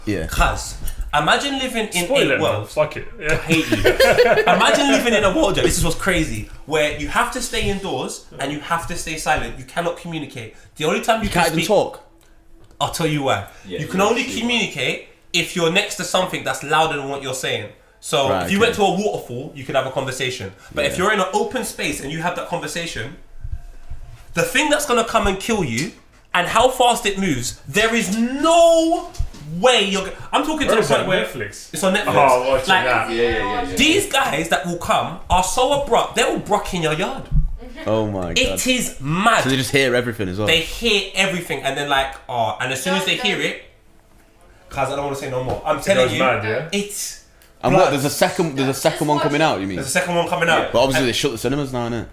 Yeah. Cause imagine living in Spoil a it, man. world. Fuck it. I hate you. Imagine living in a world. This is what's crazy. Where you have to stay indoors and you have to stay silent. You cannot communicate. The only time you Can't can even speak, talk. I'll tell you why. Yeah, you can only communicate if you're next to something that's louder than what you're saying. So Right, if you okay. went to a waterfall, you could have a conversation. But if you're in an open space and you have that conversation, the thing that's gonna come and kill you and how fast it moves, there is no way you're. I'm talking to the point where Netflix. it's on Netflix. Oh, watching like, that. Yeah. these guys that will come are so abrupt. They will brock in your yard. Oh my god. It is mad. So they just hear everything as well. They hear everything and then like, oh, and as soon as they hear it, cause I don't want to say no more. I'm telling goes you, mad, yeah? it's. And blood. what? There's a second one coming out. You mean? There's a second one coming out. But obviously they shut the cinemas now, innit?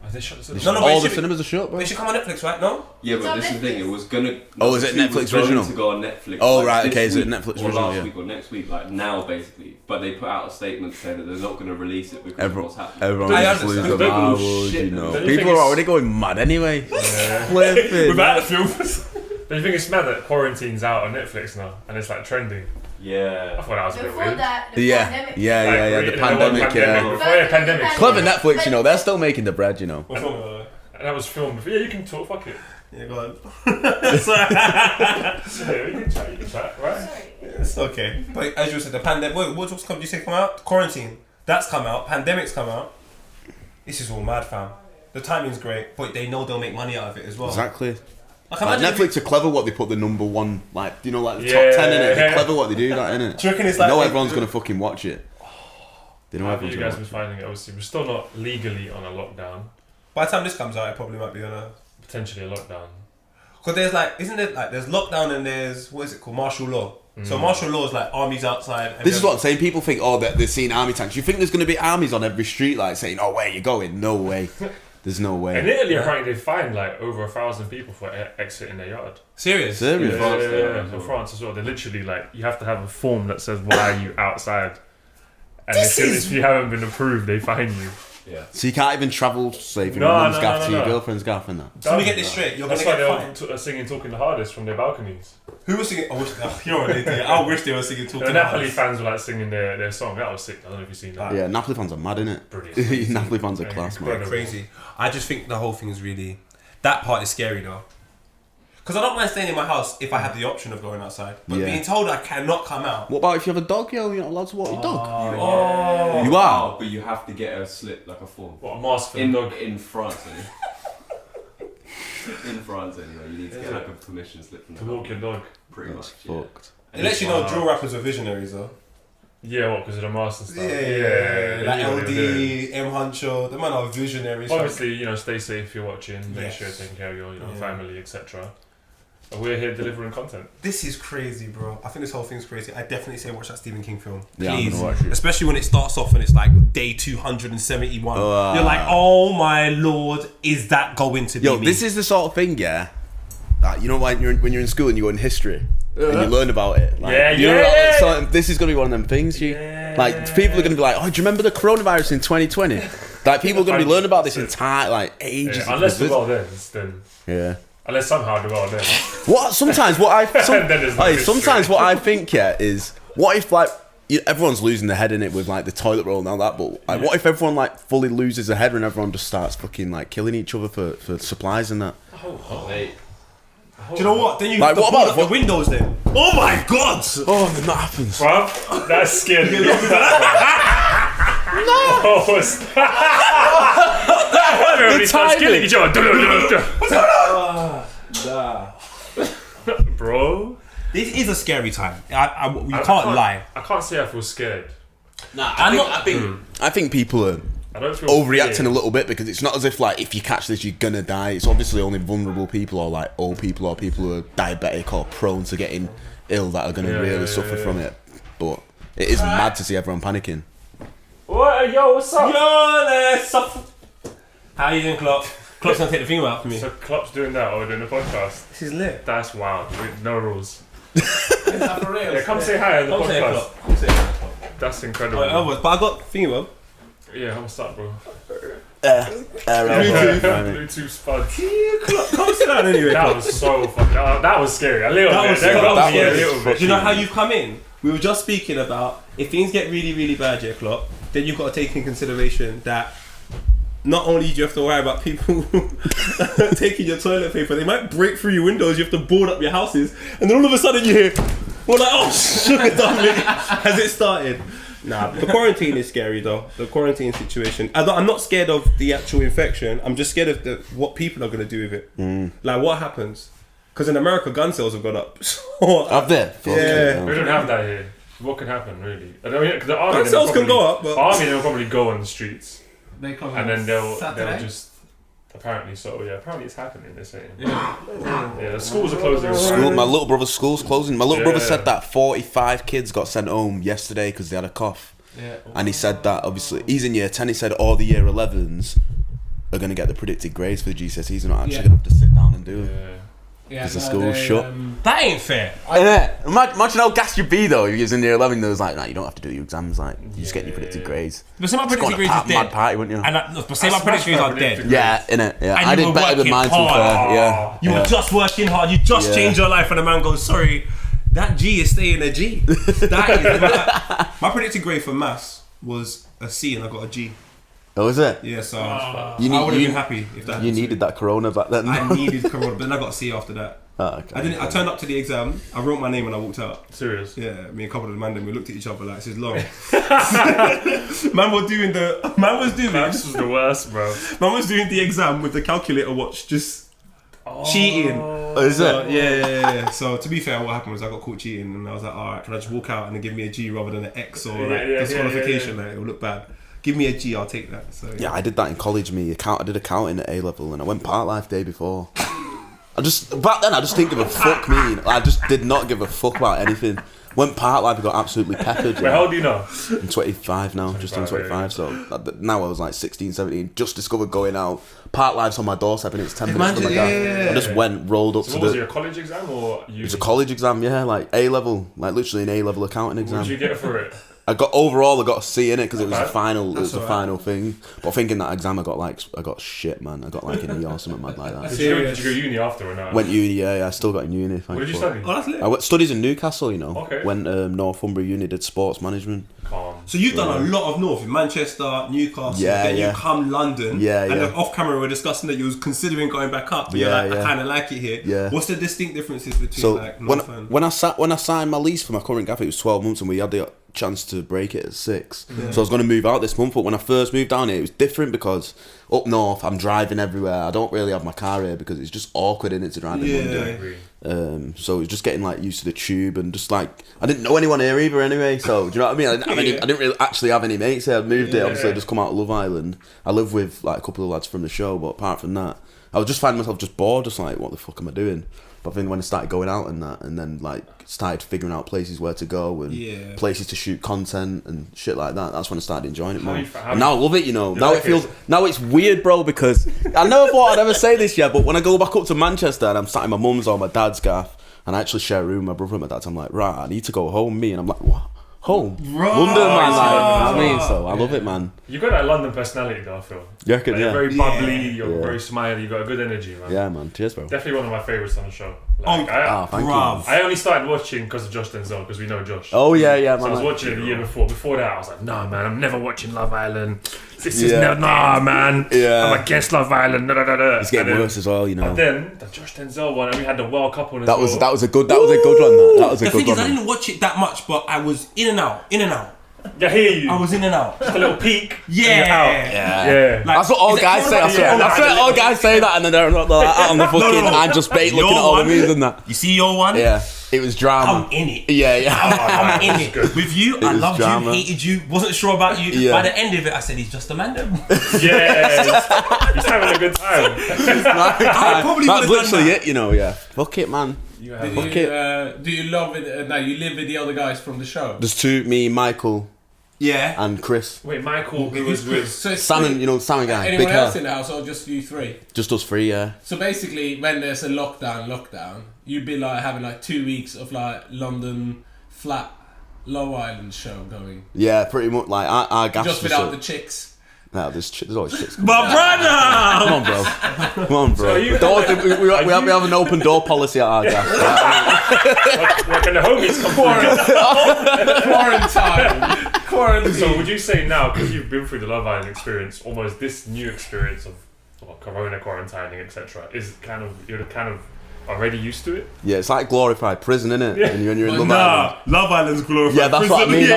Oh, they shut the No, but All it the should- cinemas are shut, bro. They should come on Netflix, right? No. Yeah, but this is the thing. It was gonna. Oh, is it Two was Netflix going original? To go on Netflix. Oh, like, right, this okay, is it week, Netflix or original, last yeah. week or next week, like now basically. But they put out a statement saying that they're not going to release it because of what's happening. Everyone I just understand. loses Don't their give a marbles, shit, you know. man. Don't you People think are it's- already going mad anyway. Flipping. Without the films. But you think it's mad that Quarantine's out on Netflix now and it's like trending? Yeah. I thought that was a bit Before weird. that, the Yeah, pandemic. yeah. The pandemic, yeah. Before pandemic. Clever Netflix, you know. They're still making the bread, you know. And that was filmed before. Yeah, you can talk, fuck it. Yeah, go on. Yeah, you can chat, right? Sorry. It's okay. But as you said, the pandemic. What's come? Did you say come out? Quarantine. That's come out. Pandemic's come out. This is all mad, fam. The timing's great, but they know they'll make money out of it as well. Exactly. Like, Like, imagine if Netflix are clever what they put the number one, like, you know, like the Yeah, top 10 in it. They're yeah. clever what they do, that, innit? Do you reckon it's They like know they- everyone's going to fucking watch it. They know How have everyone's you going guys to been watch it. finding it? Obviously, we're still not legally on a lockdown. By the time this comes out, it probably might be on a. Potentially a lockdown. Because there's like, isn't it like there's lockdown and there's what is it called, martial law. So martial law is like armies outside. And This is what I'm saying. People think, oh, they're seeing army tanks. You think there's going to be armies on every street, like, saying, oh, where are you going? No way. There's no In way. Italy, apparently they fined like over 1,000 people for exiting their yard. serious. Serious? In France, they are as In well. France as well. They're literally like, you have to have a form that says why are you outside. And This if you haven't been approved, they fine you. Yeah. So you can't even travel, say, from No, your mum's no, gaff no, to your no. girlfriend's gaff and that. So let me get this straight. You're That's gonna why get they're fined. all singing Talking the Hardest from their balconies. Who was singing? You're an idiot. I wish they were singing Talking The About Napoli Us. fans were like singing their song. That was sick. I don't know if you've seen that. Yeah, Napoli fans are mad, innit? Brilliant. Napoli fans are Yeah, class, man. incredible. Crazy. I just think the whole thing is really. That part is scary though. Because I don't mind staying in my house if I have the option of going outside. But Yeah. being told I cannot come out. What about if you have a dog, yo? You're not allowed to walk your dog. Oh. You are? Oh, but you have to get a slip, like a form. What, a mask for In the dog? in France, anyway. In France, anyway, you need to get like a permission slip from the To walk your dog? Pretty That's much. Yeah. fucked. It lets you know drill rappers are visionaries though. Yeah, what, because of the mask and stuff? Yeah. They Like knew what they were doing. LD, M Huncho, the man are visionaries. Obviously, you know, stay safe if you're watching. Make Yes. sure you're taking care of your Yeah. family, etc. But we're here delivering content. This is crazy, bro. I think this whole thing's crazy. I definitely say watch that Stephen King film. Yeah, I'm Please. gonna watch it. Especially when it starts off and it's like day 271. You're like, oh my lord, is that going to be Yo, me? this is the sort of thing, yeah. Like, you know, when you're in school and you go in history and you learn about it. Like, Yeah, you know, yeah. so this is gonna be one of them things. Like, people are gonna be like, oh, do you remember the coronavirus in 2020? Like, people are gonna be learning about this entire like ages. Yeah, unless the this- world ends, then. yeah. Unless somehow the world ends. What sometimes what I Then there's no history. sometimes what I think is what if like everyone's losing their head in it with like the toilet roll and all that, but like, what if everyone like fully loses their head and everyone just starts fucking like killing each other for supplies and that? Oh, mate. Do you know what? Then you Like, have to what board about- up the what- windows then. Oh my god! Oh, then that happens. Bruv, that's scared me. No! Oh, what's that? Everybody starts killing each other. Bro. This is a scary time. You can't lie. I can't say I feel scared. Nah, I think people are I don't feel overreacting fear. a little bit because it's not as if like if you catch this you're gonna die. It's obviously only vulnerable people or like old people or people who are diabetic or prone to getting ill that are gonna really suffer from it. But it is mad to see everyone panicking. What? Yo, what's up? Yo, let's suffer. How you doing, Klopp? Klopp's gonna take the finger out for me. So Klopp's doing that or doing a podcast? This is lit. That's wild. With no rules. Is that for real? Yeah, come say hi on the Come say podcast. Klopp. Come say hi, Klopp. That's incredible. But I got finger, bro. Yeah, what's up, bro? Bluetooth spuds. Calm down anyway. That was so fucking. That was scary. A little bit. That got me a little bit. Do you know how you've come in? We were just speaking about if things get really, really bad, yeah, Klopp, then you've got to take in consideration that not only do you have to worry about people taking your toilet paper, they might break through your windows, you have to board up your houses, and then all of a sudden you hear, we're like, oh, sugar dummy, has it started? Nah, the quarantine is scary though. The quarantine situation. I'm not scared of the actual infection. I'm just scared of what people are going to do with it. Like what happens? Because in America, gun sales have gone up. Up there? Yeah. We don't have that here. What can happen, really? I mean, cause the army, gun sales can go up, but... The army, they'll probably go on the streets. They come and then they'll Saturday? apparently apparently it's happening, they're saying. Yeah, the schools are closing. My little brother's school's closing. My little brother said that 45 kids got sent home yesterday because they had a cough. Yeah. And he said that, obviously, he's in year 10, he said all the year 11s are going to get the predicted grades for the GCSEs and not actually going to have to sit down and do it. Because the school's shut. That ain't fair. Imagine how gassed you'd be though if you was in year 11 and there was like, nah, you don't have to do your exams, like, you just get your predicted grades. But say my predicted grades is dead. Mad party, wouldn't you? But say my predicted grades are dead. Yeah, innit? Yeah. And I did better than mine, to be fair. Yeah. You were just working hard, you just changed your life, and the man goes, sorry, that G is staying a G. My predicted grade for maths was a C and I got a G. Oh, is it? Yeah, so I would have been happy if that. You needed that corona back then. I needed corona, but then I got a C after that. Oh, okay. I turned up to the exam, I wrote my name and I walked out. Serious? Yeah, me and a couple of the man, we looked at each other like, this is long. Man was doing... Maths was the worst, bro. Man was doing the exam with the calculator watch, just cheating. Oh, is it? Yeah. So to be fair, what happened was I got caught cheating and I was like, alright, can I just walk out and then give me a G rather than an X or disqualification? Like, it'll look bad. Give me a G, I'll take that. So yeah, I did that in college. I did accounting at A level, and I went part life day before. Back then I just didn't give a fuck. I just did not give a fuck about anything. Went part life and got absolutely peppered. Wait, how old are you now? I'm 25 now, just turned 25. So now I was like 16, 17. Just discovered going out. Part life's on my doorstep and it's 10 minutes from my dad. I just rolled up to what was it, a college exam or uni? It was a college exam, yeah, like A level, like literally an A level accounting exam. What did you get for it? I got a C in it because it was the final. It was the final thing. But I think in that exam I got shit, man. I got like an E or something mad like that. Did you go uni after or not? Went uni, yeah. I still got in uni. What did you study? I went studies in Newcastle, you know. Okay. Went Northumbria Uni, did sports management. Calm. So you've done a lot of North in Manchester, Newcastle. Then you come London. Yeah. And off camera we're discussing that you was considering going back up. But you're like, I kind of like it here. Yeah. What's the distinct differences between like North and... when I signed my lease for my current gaff, it was 12 months and we had the chance to break it at 6. Yeah. So I was going to move out this month, but when I first moved down here, it was different because up north I'm driving everywhere. I don't really have my car here because it's just awkward in it to drive in London. So it was just getting like used to the tube and just like I didn't know anyone here either anyway. So do you know what I mean? I didn't really actually have any mates here. I moved here, obviously I just come out of Love Island. I live with like a couple of lads from the show, but apart from that, I was just finding myself just bored, just like what the fuck am I doing? But I think when I started going out and that, and then like started figuring out places where to go and places to shoot content and shit like that, that's when I started enjoying it more. And now I love it, you know. Now now it's weird, bro, because I never thought I'd ever say this yet, but when I go back up to Manchester and I'm sat in my mum's or my dad's gaff and I actually share a room with my brother and my dad, I'm like, right, I need to go home, and I'm like, what? Home? London, man, I mean, so I love it, man. You got that London personality though, I feel. You reckon, You're very bubbly, you're very smiley, you got a good energy, man. Yeah, man. Cheers, bro. Definitely one of my favourites on the show. Thank you. I only started watching because of Josh Denzel, because we know Josh. Oh, yeah, man. So I was watching it the year before. Before that, I was like, nah, man, I'm never watching Love Island. This is nah, man. Yeah. I'm against Love Island. It's getting worse as well, you know. And then the Josh Denzel one, and we had the World Cup one as well. That was a good one. That was a good one. The thing is, I didn't watch it that much, but I was in and out. Yeah, I hear you. I was in and out. Just a little peek. Yeah. Like, that's what all guys say. I swear all guys say that, and then they're out on the fucking and just bait looking at all the movies and that. You see your one? Yeah. It was drama. I'm in it. Yeah. I'm in it. With you, I loved you, hated you, wasn't sure about you. Yeah. By the end of it, I said, he's just a man. Yeah. He's having a good time. I probably That's literally it, you know, yeah. Fuck it, man. Do you love it? No, you live with the other guys from the show. There's two, me, Michael. Yeah. And Chris. Wait, Michael, who was with... So Salmon, you know, Salmon guy. Anyone else in the house or just you three? Just us three, yeah. So basically, when there's a lockdown, you'd be like having like 2 weeks of like London flat Low Island show going. Yeah, pretty much. Like our gas just without the chicks. Nah, there's always chicks. My brother! Come on, bro. Come on, bro. So you- We have an open door policy at our gaff. What can the homies come for? Quarantine. So would you say now, because you've been through the Love Island experience, almost this new experience of corona quarantining, etc., is you're kind of already used to it? Yeah, it's like glorified prison, innit? Yeah. And you're in Love Island. Love Island's glorified. Yeah, that's what I mean.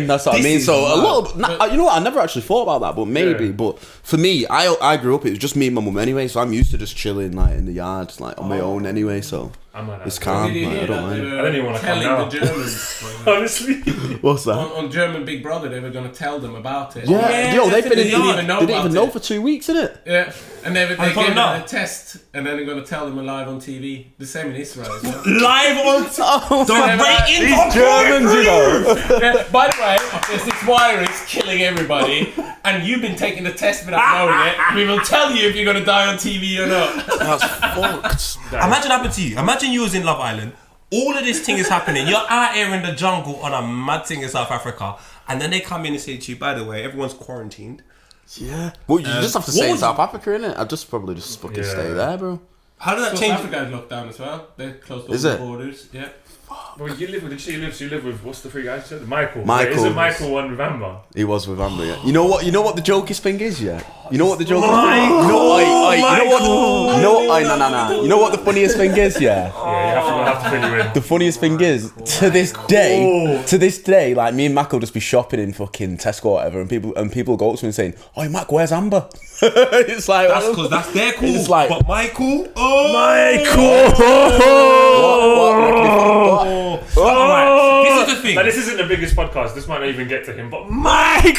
That's what I mean. This So is a lot. You know what? I never actually thought about that, but maybe. Yeah. But for me, I grew up. It was just me and my mum anyway, so I'm used to just chilling like in the yard, like on my own anyway. So I'm like, it's calm. Did you Like, hear I don't that mind. they were I don't even wanna come telling now. the Germans honestly. What's that? on German Big Brother, they were going to tell them about it. Yeah, yo, they've been in. They didn't even know They didn't even about know it. for 2 weeks, innit? Yeah, and they I gave don't them know. a test, and then they're going to tell them live on TV. The same in Israel as well. Live on the ratings These are Germans, you know. Yeah, by the way, there's this virus killing everybody, and you've been taking the test without knowing it. We will tell you if you're going to die on TV or not. That's fucked. Imagine that happened to you. Imagine you was in Love Island. All of this thing is happening. You're out here in the jungle on a mad thing in South Africa, and then they come in and say to you, "By the way, everyone's quarantined." Yeah. Well, you just have to what stay in would South Africa, innit? I'd just probably just fucking stay there, bro. How did that South change? Africa is locked down as well. They closed all Is the it? borders. Yeah. Well, you live with, did you say you live with, what's the three guys you said? Michael. Michael. Isn't Michael one with Amber? He was with Amber, yeah. You know what the jokest thing is, yeah? You know what the jokest thing is? You know what the funniest thing is, yeah? Yeah, you have to fill you in. The funniest thing is, to this day, like me and Mac will just be shopping in fucking Tesco or whatever, and people go up to me and saying, "Oh, Mac, where's Amber?" It's like That's because that's their call. It's like- but Michael, Alright, this is the thing. Now, this isn't the biggest podcast. This might not even get to him, but Michael!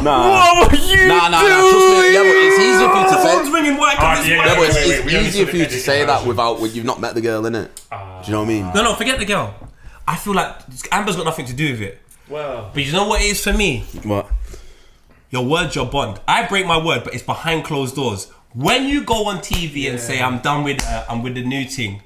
Nah, trust me. Yeah, but it's easier for you to Phone's say. ringing. Why Alright, can yeah, Yeah, but wait, it's we only easier saw for you the to edit say that version. when you've not met the girl, innit? Do you know what I mean? No, forget the girl. I feel like Amber's got nothing to do with it. well, But you know what it is for me? What? Your word's your bond. I break my word, but it's behind closed doors. When you go on TV and say I'm done with the new thing,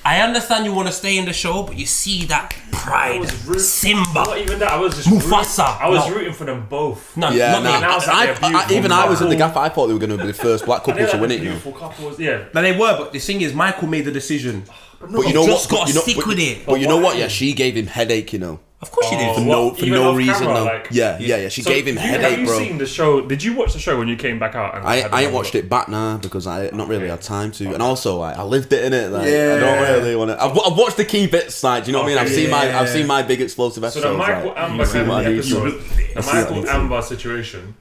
I understand you want to stay in the show, but you see that pride, not Simba, even that. I was just Mufasa. I was No. rooting for them both. No, Yeah, not me. Now it's like they're beautiful. even I was at the gaff. I thought they were going to be the first black couple They're to like win the it. You know? beautiful couples. Yeah. No, they were, but the thing is, Michael made the decision. But you know just what? gotta You know, stick with it. But you know what? why? Yeah, she gave him headache. You know, Of course you did. for What, even no off reason. camera, No. like- Yeah. She So gave him have headache, you bro. seen the show? Did you watch the show when you came back out? And I ain't watched it back now because I not really had time to, and also like I lived it in it. Like, I don't really want to. I've watched the key bits. Like, do you know what I mean? I've seen my big explosive So episodes. the Michael like, Amber you see kind what of I do, so- episode, the see what I Michael do. Amber situation.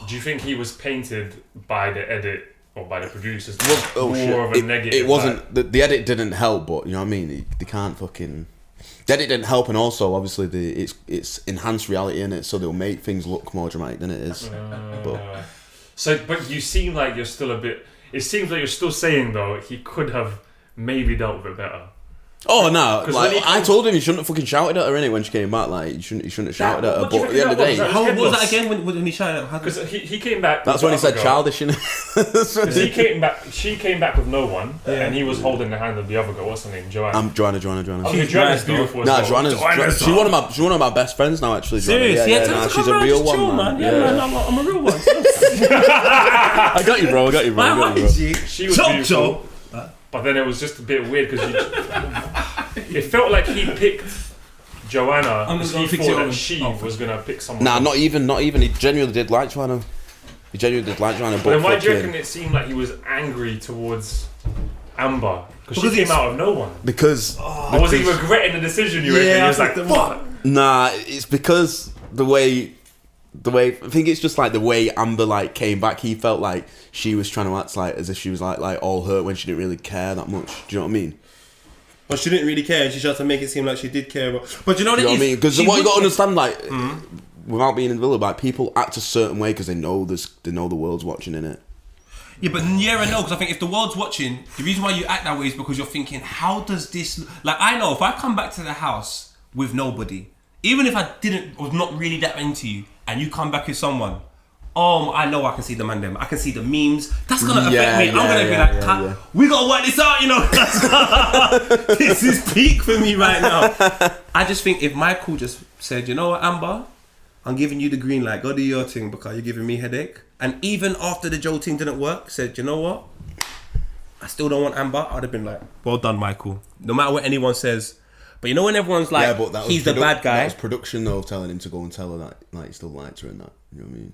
Do you think he was painted by the edit or by the producers Oh, more shit. of a negative? It wasn't. The edit didn't help, but you know what I mean. They can't fucking. The edit didn't help, and also obviously it's enhanced reality in it, so they'll make things look more dramatic than it is. But But you seem like you're still a bit. It seems like you're still saying though he could have maybe dealt with it better. oh no, 'Cause like when he I comes- told him he shouldn't have fucking shouted at her innit when she came back. Like he shouldn't have shouted at her. what do you But at think the end of the that day, was? That How was was that headless. again when he shouted out? Because he came back. that's with when he the said other girl. childish, innit? 'Cause he came back. She came back with no one, and he was holding the hand of the other girl. What's her name? Joanna. I'm Joanna. Okay, She's Joanna's nice, though. beautiful. as Nah, well. Joanna's she's one of my best friends now. Actually, Joanna. Serious? Yeah, tell nah, her to she's come a round, real just one, chill, man. Yeah, man, I'm a real one. I got you, bro. I got you, bro. I got you, bro. She was beautiful, but then it was just a bit weird because it felt like he picked Joanna because he thought that she was gonna pick someone. Nah, else. not even. He genuinely did like Joanna. But But then why do you reckon it seemed like he was angry towards Amber? Because she came out of no one. because Or was he regretting the decision you reckon? He was like, fuck. nah, it's because the way I think it's just like the way Amber like came back. He felt like she was trying to act like as if she was like all hurt when she didn't really care that much. Do you know what I mean? But she didn't really care, and she tried to make it seem like she did care. But you know what You know it what I mean? is? Because She what you got to would- understand, like, without being in the villa, like people act a certain way because they know the world's watching in it. Yeah, but yeah and no, because I think if the world's watching, the reason why you act that way is because you're thinking, how does this... Like, I know, if I come back to the house with nobody, even if I was not really that into you, and you come back with someone, I know I can see the man them. I can see the memes. That's going to affect me. I'm going to be like, we got to work this out, you know. This is peak for me right now. I just think if Michael just said, you know what, Amber, I'm giving you the green light. Go do your thing because you're giving me headache. And even after the Joe thing didn't work, said, you know what? I still don't want Amber. I'd have been like, well done, Michael. No matter what anyone says. But you know when everyone's like, but that was he's the bad guy. That was production though, telling him to go and tell her that like he still liked her and that. You know what I mean?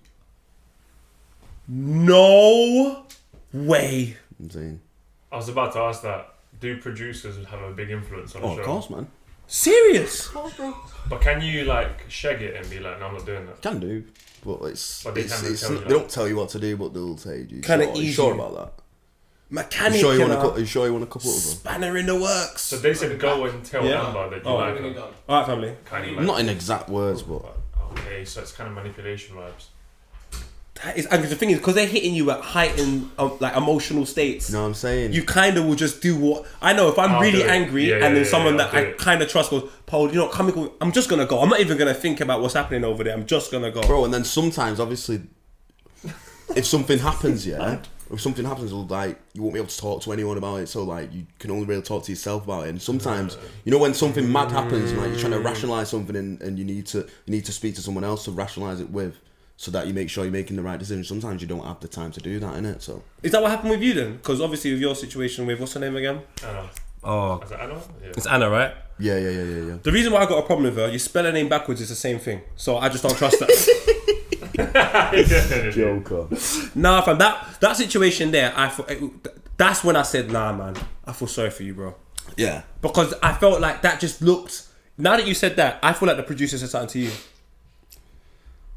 No way. I'm saying. I was about to ask that. Do producers have a big influence on the Oh, show? of course, man. Serious? But can you like shag it and be like, no, I'm not doing that? Can do, but it's. But they it's, can it's tell you they that. don't tell you what to do, but they'll say, "You Kinda sure, easy. you sure about that? Mechanic. You sure you want a couple of them?" Spanner in the works. So they said go and tell Yeah. Amber that you Oh, like okay. her. Alright, family. Kind of like, Not in exact words, but okay, so it's kind of manipulation vibes. That is, and the thing is, because they're hitting you at heightened like emotional states. you know what I'm saying? You kind of will just do what I know. If I'm I'll really do it. angry Yeah, and then yeah, someone yeah, that I'll I do it. kind of trust goes, Paul, you know, come and go. I'm just gonna go. I'm not even gonna think about what's happening over there. I'm just gonna go. Bro, and then sometimes, obviously, if something happens, like, you won't be able to talk to anyone about it, so, like, you can only really talk to yourself about it. And sometimes, you know, when something mad happens, and, like, you're trying to rationalise something and you need to speak to someone else to rationalise it with, so that you make sure you're making the right decision. Sometimes you don't have the time to do that, innit? So Is that what happened with you then? Because obviously with your situation with, what's her name again? Anna. Oh, Is that Anna? Yeah. it's Anna, right? yeah. The reason why I got a problem with her, you spell her name backwards, it's the same thing. So I just don't trust that. Joker. Nah, fam, that situation there, that's when I said, nah, man, I feel sorry for you, bro. Yeah. Because I felt like that just looked. Now that you said that, I feel like the producer said something to you.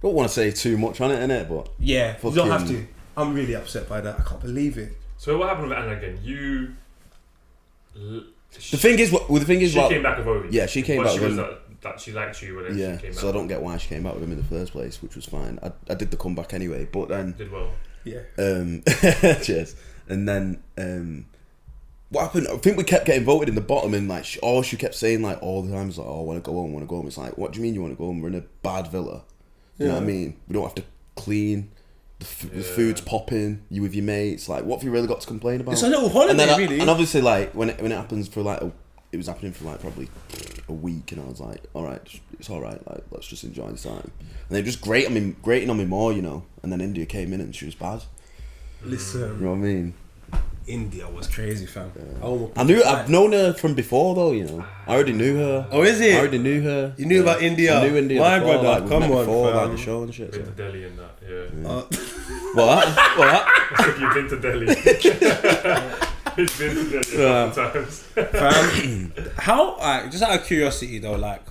Don't want to say too much on it, innit? But Yeah, you don't have fucking- to. I'm really upset by that. I can't believe it. So what happened with Anna again? the thing is, She came back with Ovi. Yeah, she came But back she with was him. that she liked you when Yeah, she came back. so I don't get why she came back with him in the first place, which was fine. I did the comeback anyway, but then Did well. Yeah. cheers. And then what happened? I think we kept getting voted in the bottom, and like she kept saying like all the time, was like, "Oh, I want to go home, It's like, what do you mean you want to go home? We're in a bad villa. You know what I mean? We don't have to clean. The food's popping. You with your mates. Like, what have you really got to complain about? It's a little holiday, and then really. And obviously, like when it happens for like it was happening for like probably a week, and I was like, all right, it's all right. Like, let's just enjoy the time. And they just grating on me more, you know. And then India came in and she was bad. Listen, You know what I mean? India was crazy, fam. I've known her from before though, you know. I already knew her. Oh, is it? I already knew her. You knew about India? I knew India. My before, brother, like, we come met on, before, fam. like the show and shit. Been So. to Delhi and that, yeah. What? I said you've been to Delhi. He's been to Delhi a couple times. Fam, how? Just out of curiosity, though, like,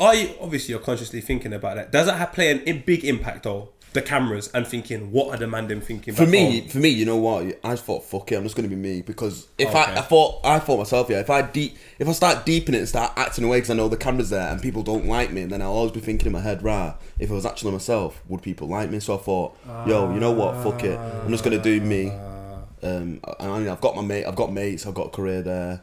are you obviously you're consciously thinking about that? Does that play a big impact though? The cameras and thinking, what are the man them thinking? For back me, home? you know what? I just thought, fuck it, I'm just gonna be me, because if Okay. I thought myself, yeah, if I start deep in it and start acting away because I know the camera's there and people don't like me, and then I'll always be thinking in my head, right, if I was actually myself, would people like me? So I thought, yo, you know what? Fuck it, I'm just gonna do me. I mean, I've got mates, I've got a career there.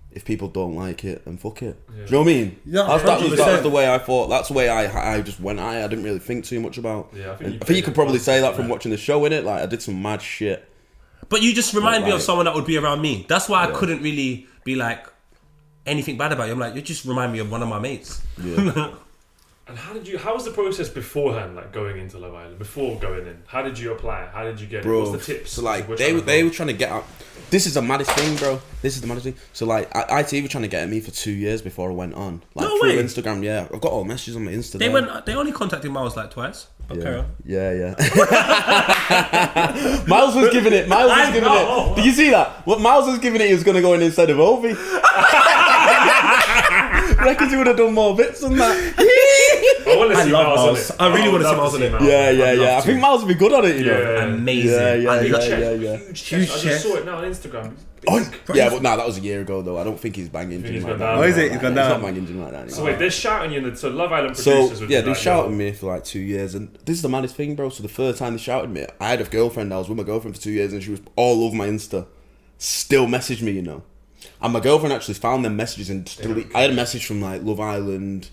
If people don't like it, then fuck it. Yeah. Do you know what I mean? Yeah, that was 100%. the way I thought. That's the way I just went at it. I didn't really think too much about. Yeah, I think And you I think you played could it probably say that positively, from man. watching the show, innit? Like, I did some mad shit. But you just remind me of Like- someone that would be around me. That's why I couldn't really be like anything bad about you. I'm like, you just remind me of one of my mates. Yeah. And how was the process beforehand, like going into Love Island, before going in? How did you apply? How did you get it? Bro, What's the tips? so like Which they one? were trying to get out. This is the maddest thing, bro. This is the maddest thing. So like IT were trying to get at me for 2 years before I went on. Like No through way. Instagram, yeah. I've got all the messages on my Insta. They there. They only contacted Miles like twice. But carry Yeah, on. yeah. Miles was giving it. know. Did you see that? What Miles was giving it, he was gonna go in instead of Ovi. Reckons he would have done more bits than that. I want to I see love Miles on Miles. it. I really would wanna see love Miles on it. Yeah, I'd yeah, love yeah. I to. think Miles would be good on it, you know. Yeah. Amazing. Yeah, yeah, And yeah, he- yeah, yeah. Huge chest. Huge I just chest. saw it now on Instagram. Oh, yeah, but no, that was a year ago though. I don't think he's banging He's gym gone like down. that. Oh, is it? He's gone down. He's not banging gym like that anymore. So wait, they're shouting you. So Love Island So producers would yeah, be they like, shouted yo, me for like 2 years, and this is the maddest thing, bro. So the third time they shouted me, I had a girlfriend. I was with my girlfriend for 2 years, and she was all over my Insta, still messaged me, you know. And my girlfriend actually found them messages and delete. I had a message from like Love Island,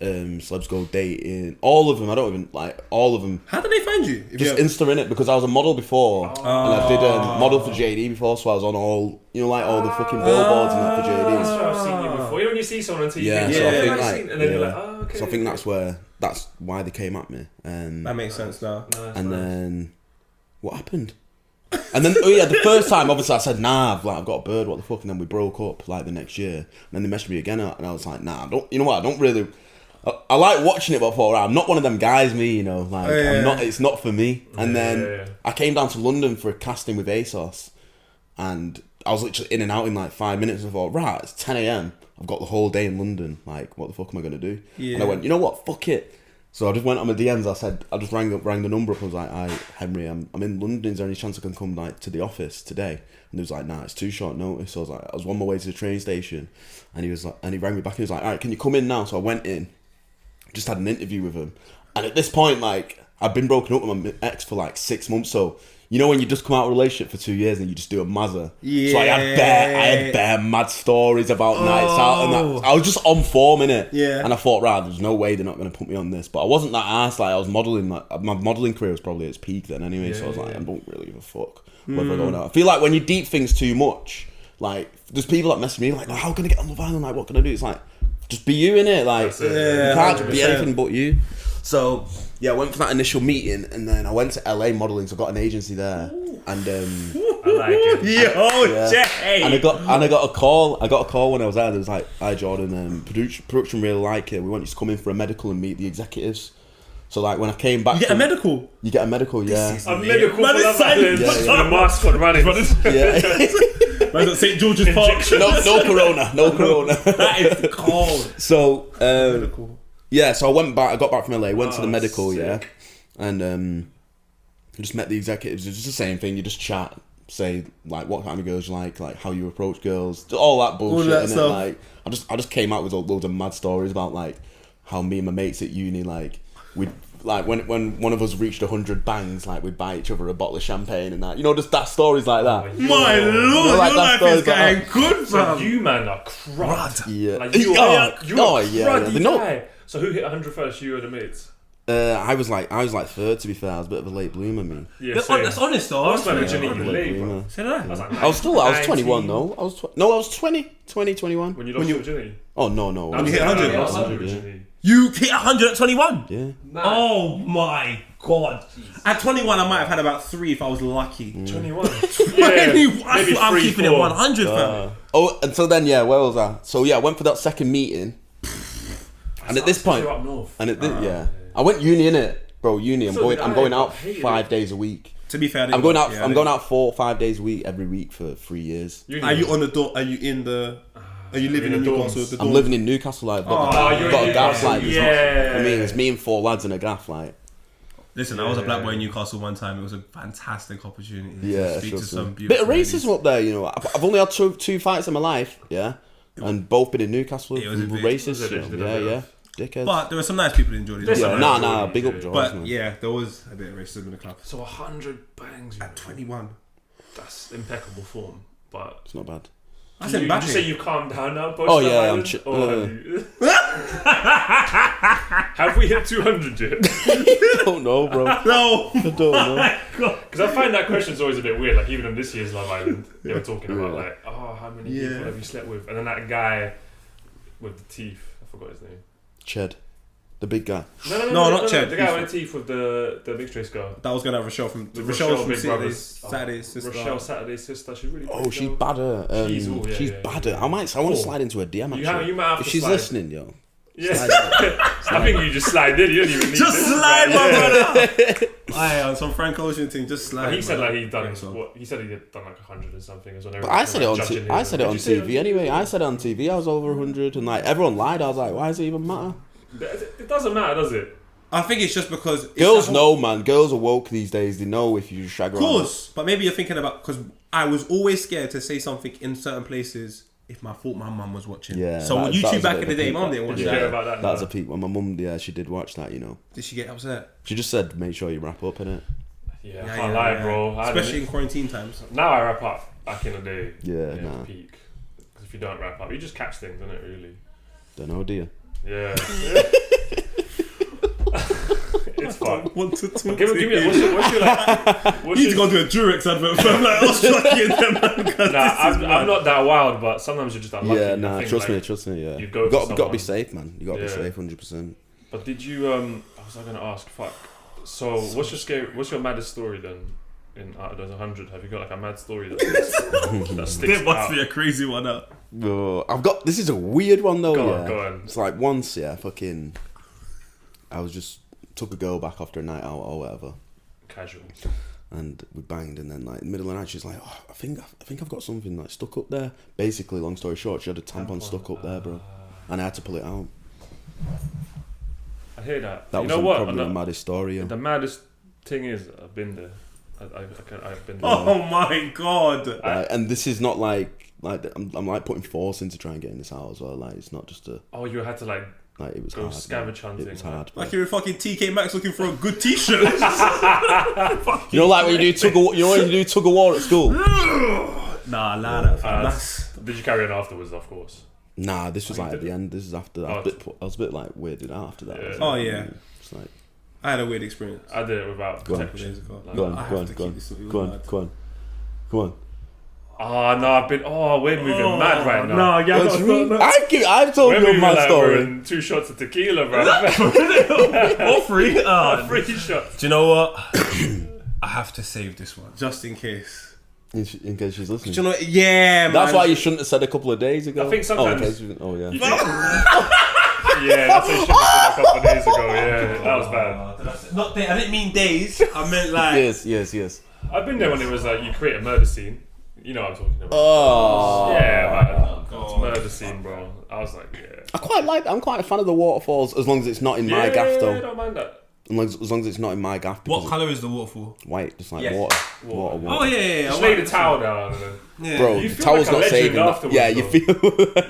Celebs Go Dating, all of them. I don't even like all of them. How did they find you? If Just you- Insta in it, because I was a model before, and I did a model for JD before, so I was on all, you know, like all the fucking billboards and that for That's JD. where I've seen you before. You know when you see see someone on TV. Yeah, and so you're I think "I've like, seen," and then you're like, oh, okay. So I think that's why they came at me. That makes sense now. And then what happened? And then the first time obviously I said I've got a bird, what the fuck, and then we broke up like the next year. And then they messaged me again and I was like, you know what, I don't really I like watching it, but I'm not one of them guys, I'm not, it's not for me. And then I came down to London for a casting with ASOS and I was literally in and out in like 5 minutes. I thought, right, it's 10 a.m. I've got the whole day in London. Like, what the fuck am I going to do? Yeah. And I went, you know what, fuck it. So I just went on my DMs. I just rang the number up. I was like, "Hi, Henry, I'm in London. Is there any chance I can come like to the office today?" And he was like, "Nah, it's too short notice." So I was on my way to the train station, and he rang me back. And he was like, "All right, can you come in now?" So I went in, just had an interview with him. And at this point, like, I've been broken up with my ex for like 6 months. So you know when you just come out of a relationship for 2 years and you just do a mazza. Yeah. So I had bare mad stories about nights out and that. I was just on form, innit? Yeah. And I thought, right, there's no way they're not going to put me on this. But I wasn't that ass. Like, I was modelling. Like, my modelling career was probably at its peak then anyway. So I was like, I don't really give a fuck whether I go or not. I feel like when you deep things too much, like, there's people that message me like, how can I get on Love Island? Like, what can I do? It's like, just be you, innit? Like, you can't just be anything but you. So, yeah, I went for that initial meeting and then I went to LA modelling. So I got an agency there. And I like it. Jay. And I got a call. I got a call when I was there. It was like, "Hi Jordan, production really like it. We want you to come in for a medical and meet the executives." So like when I came back, you get a medical. You get a medical, yeah. A medical. Man, it's silent. The mask on running. Yeah. Man, St. George's Park. No corona. That is cold. So medical. Yeah. So I went back. I got back from LA. Went to the medical. Sick. Yeah. And I just met the executives. It's just the same thing. You just chat, say like what kind of girls you like how you approach girls, all that bullshit. All that stuff. Like I just came out with loads of mad stories about like how me and my mates at uni we'd like when one of us reached 100 bangs, like we'd buy each other a bottle of champagne and that. Just that stories like that. My lord, like your life is getting good, fam. So you man are crud. Yeah. Like you are cruddy guy. So who hit 100 first? You or the mates? I was like third, to be fair. I was a bit of a late bloomer, me. Yeah, that's honest though. I was like late bloomer. I was 21 though. I was 20, 21. When you lost your virginity? Oh no. When you hit 100? Yeah. You hit 100 at 21? Yeah. Man. Oh my god. Jesus. At 21 I might have had about 3 if I was lucky. 21? Yeah. I'm keeping it 100 fam. Until then, yeah, where was I? So yeah, I went for that second meeting. And at this point, up north. I went uni innit, bro. Uni. I'm going out 5 days a week. To be fair, I'm going out 4 or 5 days a week every week for 3 years. Are you on the door? Are you in the? Are you living in Newcastle? I'm living in Newcastle. Like, got a gaff. Like, it's me and 4 lads in a gaff. Like, listen, I was a black boy in Newcastle one time. It was a fantastic opportunity to speak to some beautiful bit of racism up there. I've only had two fights in my life. Yeah, and both been in Newcastle. It was racist. Yeah. Dickheads. But there were some nice people who enjoyed it. Nah, big up George. But yeah, there was a bit of racism in the club. So 100 bangs at 21. That's impeccable form, but it's not bad. Did you say you've calmed down now? Oh yeah, I'm. Have we hit 200 yet? I don't know, bro. No, I don't know. Because I find that question's always a bit weird. Like even in this year's Love Island, they were talking about like, how many people have you slept with? And then that guy with the teeth, I forgot his name. Ched, the big guy. No, not Ched. The guy with the teeth with the mixed race girl. That was gonna have Rochelle from Saturday's sister. Rochelle Saturday's sister. She's really. Oh, she's badder. She's badder. I want to slide into a DM actually. You might have if to she's slide. listening, yo. Yeah. I think you just slide in. You don't even need just this. slide, my brother. Aye, on some Frank Ocean thing, just slide. But he said like he'd done what? He said he'd done like 100 or something. But I said it on TV anyway. I said it on TV. I was over 100, and like everyone lied. I was like, why does it even matter? It doesn't matter, does it? I think it's just because girls know, man. Girls are woke these days. They know if you shag around. Of course, but maybe you're thinking about because I was always scared to say something in certain places if I thought my mum was watching. Yeah. So on YouTube back in the day, mum didn't watch that. That's a peak. When my mum, she did watch that. Did she get upset? She just said, "Make sure you wrap up in it." Yeah, I can't lie, bro. Especially in quarantine times. Now I wrap up. Back in the day, nah. Peak. Because if you don't wrap up, you just catch things, don't it? Really. Don't know, do you? Yeah. It's fun. Want to talk Give me what's your like? You need to go to a Durex advert for like Australia and them, man. I'm not that wild, but sometimes you're just unlucky. Yeah, I nah, think, trust me. Yeah, you got to be safe, man. You got to be safe, 100%. But did you? I was gonna ask. Fuck. So what's your maddest story then? In out of those 100, have you got like a mad story that sticks There must out? be a crazy one out. I've got. This is a weird one though. Go yeah. on. It's like once, I was just took a girl back after a night out or whatever, Casual. and we banged, and then like in the middle of the night she's like, oh, I think I've got something like stuck up there. Basically, long story short, she had a tampon stuck up there, bro, and I had to pull it out. I hear that. That you was know what? probably the maddest story. Yeah. The maddest thing is, I've been there. I've been there. Oh my god. And this is not like I'm like putting force in to try and get in this out as well. Like it's not just a Oh, you had to like it was go hard. scavenge hunting. It was hard. Like you're in fucking TK Maxx looking for a good t-shirt. You know, like when you do tug of war at school. Nah, that's Did you carry on afterwards? Of course. Nah, this was like at the end. This is after that. Oh. I was a bit like weirded out after that. Yeah. Oh yeah. It's like I had a weird experience. I did it without Go on. protection. Days ago. Like, go on, I have go on, to go keep on, this- it was go on, mad. go on, go on. Oh no, I've been. Oh, we're moving mad right now. No, yeah, What's no, me? no. I've told We're you moving my like story. we're in 2 shots of tequila, bro. All free. 3 shots. Do you know what? I have to save this one just in case. In case she's listening. Do you know what? Yeah, man. That's why you shouldn't have said a couple of days ago. I think sometimes- Oh, in case you- oh yeah. Yeah, that's what you should have said a couple of days ago. Yeah, that was bad. Not day. I didn't mean days. I meant like. Yes. I've been there when it was like you create a murder scene. You know what I'm talking about. Oh. Yeah, man. It's a murder scene, bro. I was like, yeah. I'm quite a fan of the waterfalls as long as it's not in my gaff I though. don't mind that. As long as it's not in my gaff. What because colour is the waterfall? it's white, just like Yes. water. Oh yeah. Just lay the towel down and then. Yeah. Bro, You the feel towel's like a not legend saving that. afterwards, Yeah, you though. feel.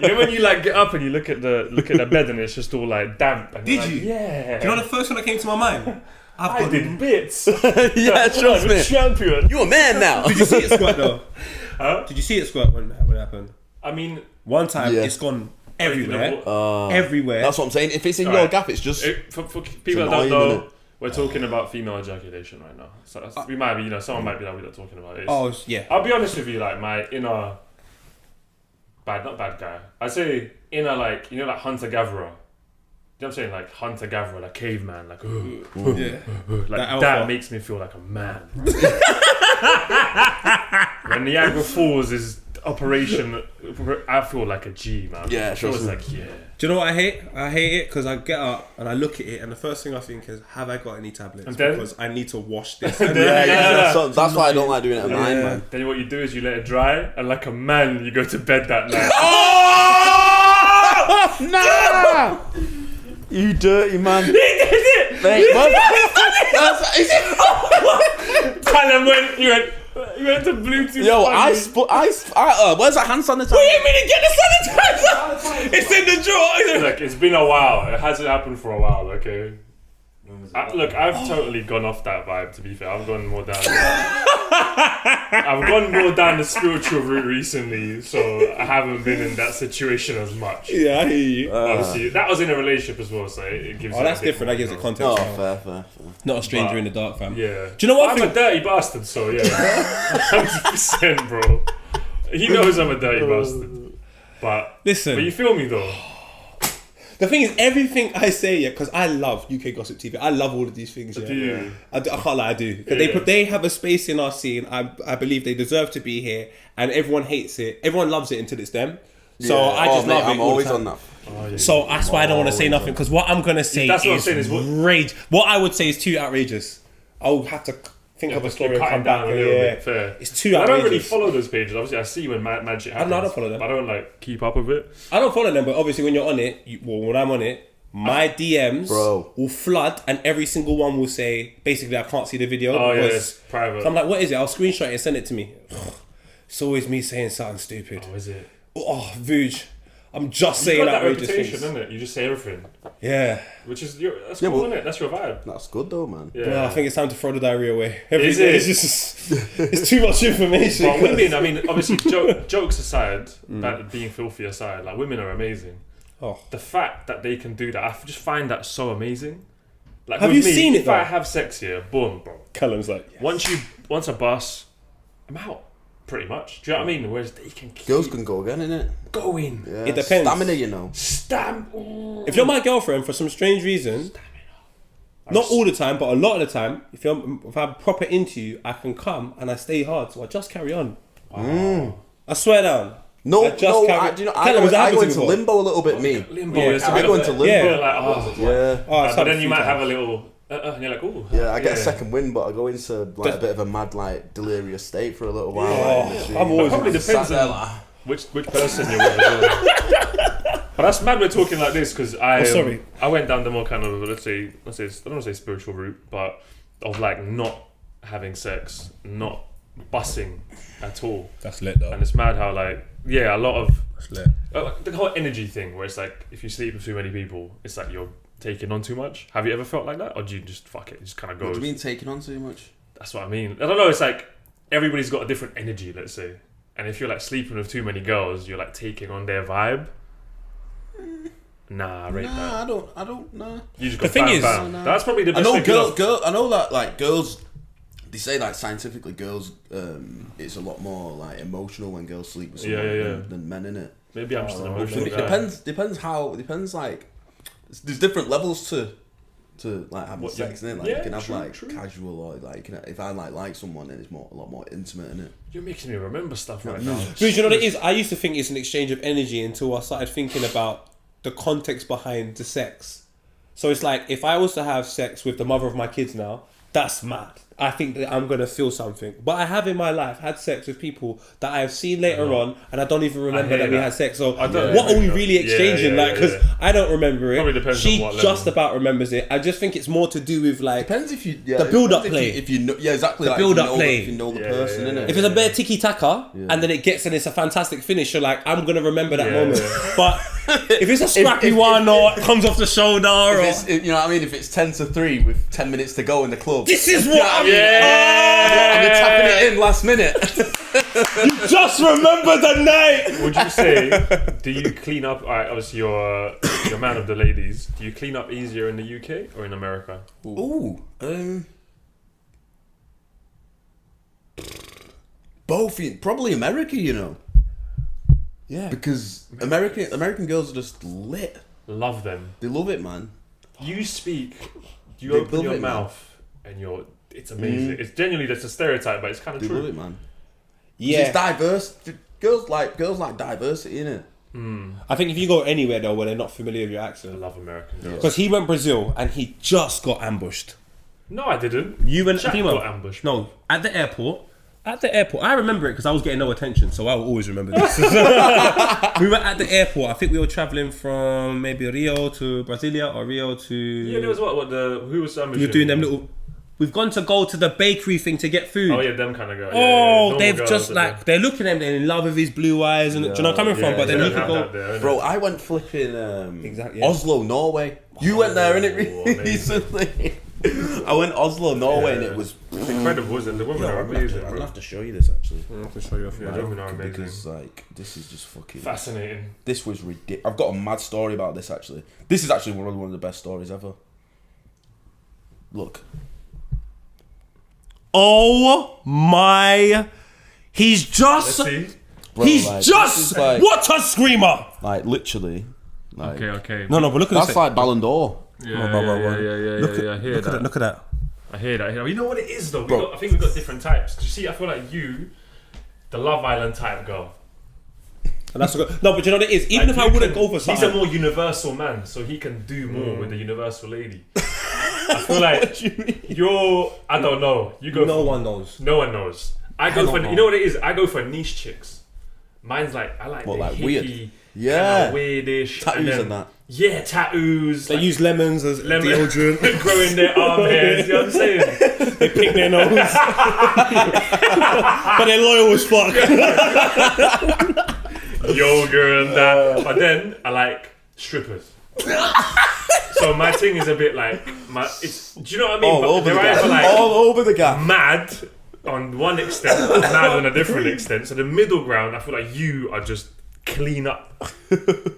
You know when you like get up and you look at the bed and it's just all like damp. And Did you're like, you? Yeah. Do you know the first one that came to my mind? I did bits. Yeah, trust I'm a me. champion. You're a man now. Did you see it squirt though? Huh? Did you see it squirt when it happened? I mean, One time Yeah. it's gone everywhere. Everywhere. That's what I'm saying. If it's in your Alright. gaff, it's just. for people that don't annoying, know, innit? we're talking about female ejaculation right now. So we might be, someone might be like, we're not talking about it. Oh yeah. I'll be honest with you, like my inner not bad guy. I say inner like like hunter gatherer. You know what I'm saying? Like hunter gatherer, like caveman, like Yeah. like That that alpha. makes me feel like a man. When Niagara Falls is operation, I feel like a G, man. Yeah, I feel trust me. like yeah. Do you know what I hate? I hate it because I get up and I look at it and the first thing I think is, have I got any tablets? And then- Because I need to wash this. Yeah. That's why I don't like doing it at mine, Yeah. man. Then what you do is you let it dry, and like a man, you go to bed that night. Nah! You dirty man. He did it. Mate, man. Callum went. You went to Bluetooth. Yo, funny. where's that hand sanitizer? What do you mean to get the sanitizer? It's in the drawer. Look, it's been a while. It hasn't happened for a while. Okay. Look, I've totally gone off that vibe. To be fair, I've gone more down. I've gone more down the spiritual route recently, so I haven't been in that situation as much. Yeah, I hear you. Obviously, that was in a relationship as well, so it gives. Oh, it a that's bit different. more, That gives it you know. context. Oh, fair. Not a stranger But- in the dark, fam. Yeah. Do you know what I'm thing- a dirty bastard, so yeah, 100%, bro. He knows I'm a dirty bastard. But Listen. you feel me though. The thing is, everything I say, yeah, because I love UK Gossip TV. I love all of these things. Yeah, Do you? I can't lie, I do. 'Cause Yeah. they have a space in our scene. I believe they deserve to be here, and everyone hates it. Everyone loves it until it's them. So I just love it. I'm all always the time. on that. So that's why I don't want to say nothing, because what I'm gonna say That's what I'm is saying, is what- rage. What I would say is too outrageous. I'll have to think of a story You're and come cutting down back. a little Yeah. bit. Fair. It's too I don't really outrageous. follow those pages. Obviously, I see when mad shit happens. I don't follow them. I don't like keep up with it. I don't follow them, but obviously when you're on it, when I'm on it, my DMs Bro. will flood, and every single one will say, basically, I can't see the video. Oh yeah, because- it's private. So I'm like, what is it? I'll screenshot it and send it to me. It's always me saying something stupid. Oh, is it? Oh, Vuj. I'm just You saying got that outrageous reputation, things. isn't it? You just say everything, Yeah. which is that's Yeah, cool, but- isn't it? That's your vibe. That's good though, man. Yeah. Well, I think it's time to throw the diarrhea away. Is it? It's just, it's too much information. But women, I mean, obviously, jokes aside, that being filthy aside, like women are amazing. Oh. The fact that they can do that, I just find that so amazing. Like, Have with you me, seen it, if I though? have sex here, boom, bro. Callum's like, Once I bust, I'm out. Pretty much. Do you know what I mean? Whereas they can keep Girls can go again, innit? going. Yeah. It depends. Stamina, you know. if you're my girlfriend for some strange reason, not all the time, but a lot of the time, if I'm proper into you, I can come and I stay hard, so I just carry on. I swear down. No, I just carry- I, do you know, Callum, has that I happened go to you into before? limbo a little bit, me. Limbo. Yeah, It's a I bit go of into a- limbo. Yeah. Like, oh, Yeah. Oh, but then you might have a little, and you're like, ooh. Yeah, I get a yeah. second wind, but I go into like a bit of a mad, like delirious state for a little while. Oh, like, I'm always Probably just depends sat there on like, which person you're with as well. But that's mad we're talking like this because sorry. I went down the more kind of let's say I don't want to say spiritual route, but of like not having sex, not bussing at all. That's lit though. And it's mad how like a lot of That's lit. the whole energy thing where it's like if you sleep with too many people, it's like you're taking on too much. Have you ever felt like that, or do you just fuck it, just kind of what goes? do you mean taking on too much? That's what I mean. I don't know. It's like everybody's got a different energy, let's say. And if you're like sleeping with too many girls, you're like taking on their vibe. Nah, I rate that. I don't know. You just The got thing bam, is- bam. That's probably the I best know thing. I know that like girls, they say like scientifically girls, it's a lot more like emotional when girls sleep with someone Yeah. Than men, innit? Maybe I'm just an But emotional it guy. depends like there's different levels to like having What, sex, innit? Like yeah, you can have true, like true. casual or like you can, if I like someone then it's a lot more intimate, innit? You're making me remember stuff right now. Because you know what it is? I used to think it's an exchange of energy until I started thinking about the context behind the sex. So it's like, if I was to have sex with the mother of my kids now, that's mad. I think that I'm going to feel something. But I have in my life had sex with people that I have seen later on and I don't even remember hear that we that. had sex. So I don't what are we know. really Yeah, exchanging? yeah, Like, because yeah. I don't remember it. Probably depends she on what just level. about remembers it. I just think it's more to do with like, Depends if you The build-up depends play. if you know, yeah, exactly, The like, build-up if you know play. if you know the Yeah, person, yeah, innit? if it's a bare tiki-taka and then it gets and it's a fantastic finish, you're like, I'm going to remember that Yeah, moment. yeah. But if it's a scrappy one or it comes off the shoulder or... If you know what I mean? If it's 10-3 with 10 minutes to go in the club, This is what I mean. and you're tapping it in last minute. Just remember the night. Would you say, do you clean up, alright, obviously you're a man of the ladies, do you clean up easier in the UK or in America? Ooh, both. Probably America, you know. Yeah. Because American girls are just lit. Love them. They love it, man. You speak, you They open love your it, man. mouth and it's amazing. It's genuinely, that's a stereotype, but it's kind of They true. love it, man. Yeah. It's diverse. Girls like diversity, innit? I think if you go anywhere though where they're not familiar with your I accent. love American girls. Because he went Brazil and he just got ambushed. No, I didn't. You went... Jack he went- got ambushed. No, at the airport. At the airport. I remember it because I was getting no attention, so I will always remember this. We were at the airport. I think we were travelling from maybe Rio to Brasilia or Rio to... Yeah, there was who was ambushed? We were doing them little... We've go to the bakery thing to get food. Oh yeah, them kind of guys. Oh, they've just like... They're looking at him, they're in love with his blue eyes and... do you know where I'm coming from? But then he could go... Bro, I went flipping Exactly, yeah. Oslo, Norway. You went there, innit, amazing. recently? I went Oslo, Norway, and it was... It's incredible, isn't it? The women are I'm amazing, gonna bro. have to show you this, actually. I have to show you off Yeah, the women are amazing. Because, like, this is just fucking... Fascinating. This was ridiculous. I've got a mad story about this, actually. This is actually one of the best stories ever. Look. Oh my... He's just... Let's see. Bro, He's like, just... this is like- What a screamer! Like, literally. Like, Okay. No, but look at that's this. like Ballon d'Or. Yeah, Look I hear Look at that. I hear that. You know what it is though? I think we've got different types. 'Cause you see, I feel like you, the Love Island type girl. And that's a good... No, but you know what it is? Even Like, if I you wouldn't can- go for he's a something... more universal man, so he can do more with the universal lady. I feel like you're. I don't know. You go. No for, one knows. No one knows. I go don't for. know. You know what it is? I go for niche chicks. Mine's like I like What, the like hippie, weird? Yeah. kinda weirdish Tattoos then- and that. Yeah, tattoos. They like, use lemons as deodorant. growing their arm hairs. You know what I'm saying? They pick their nose. But they're loyal as fuck. Yoga and that. But then I like strippers. So my thing is a bit like it's. Do you know what I mean? All over the they're gap. either like All over the gap. mad on one extent, mad on a different extent. So the middle ground, I feel like you are just clean up.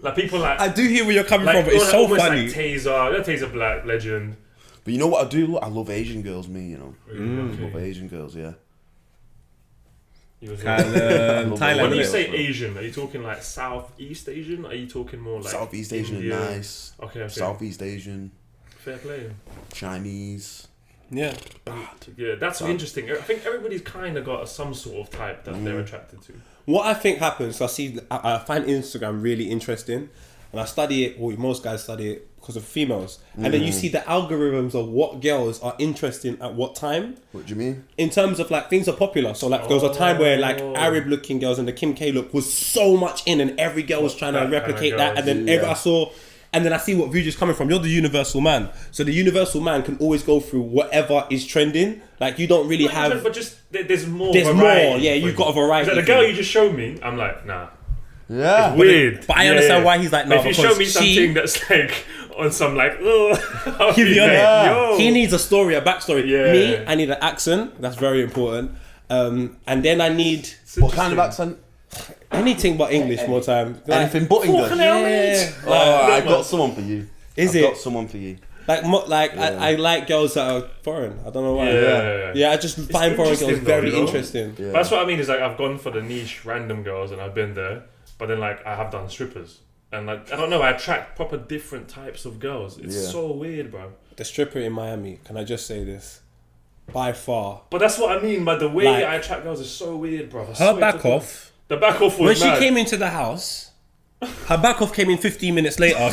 Like people like I do hear where you're coming like from, but it's so almost funny. like Taser, Taser Black legend. But you know what I do? I love Asian girls. Me, you know, Okay. love Asian girls. Yeah. Thailand. When you innit? say Asian, are you talking like Southeast Asian? Are you talking more like Southeast Asian India? are nice. Okay. Southeast Asian, Fair play. Chinese. Yeah. Yeah, that's interesting. I think everybody's kind of got some sort of type that they're attracted to. What I think happens, I find Instagram really interesting, and I study it. Well, most guys study it because of females, and then you see the algorithms of what girls are interesting at what time. What do you mean? In terms of like things are popular, so like there was a time where like Arab-looking girls and the Kim K look was so much in, and every girl was trying to That replicate kind of that, and then girls, I saw. And then I see what Vuja's coming from. You're the universal man. So the universal man can always go through whatever is trending. Like, you don't really have... But just, there's more There's variety. more. Yeah, you've got a variety. Like the girl you just showed me, I'm like, nah. Yeah. Weird. But I understand why he's like, no, But if you show me something that's like, on some like, oh... He'll be on yo. it. He needs a story, a backstory. Yeah. Me, I need an accent. That's very important. And then I need... What kind of accent? Anything but English more time. Like, Anything but English. yeah. Oh, I've got someone for you. Is I've it? got someone for you. Like, I like girls that are foreign. I don't know why. Yeah. I just find foreign girls interesting very though, you know? interesting. Yeah. But that's what I mean is like I've gone for the niche random girls and I've been there, but then like I have done strippers and like I don't know, I attract proper different types of girls. It's so weird, bro. The stripper in Miami, can I just say this? By far. But that's what I mean. But the way Like, I attract girls is so weird, bro. Her back off. The back off was When she mad. came into the house, her back off came in 15 minutes later.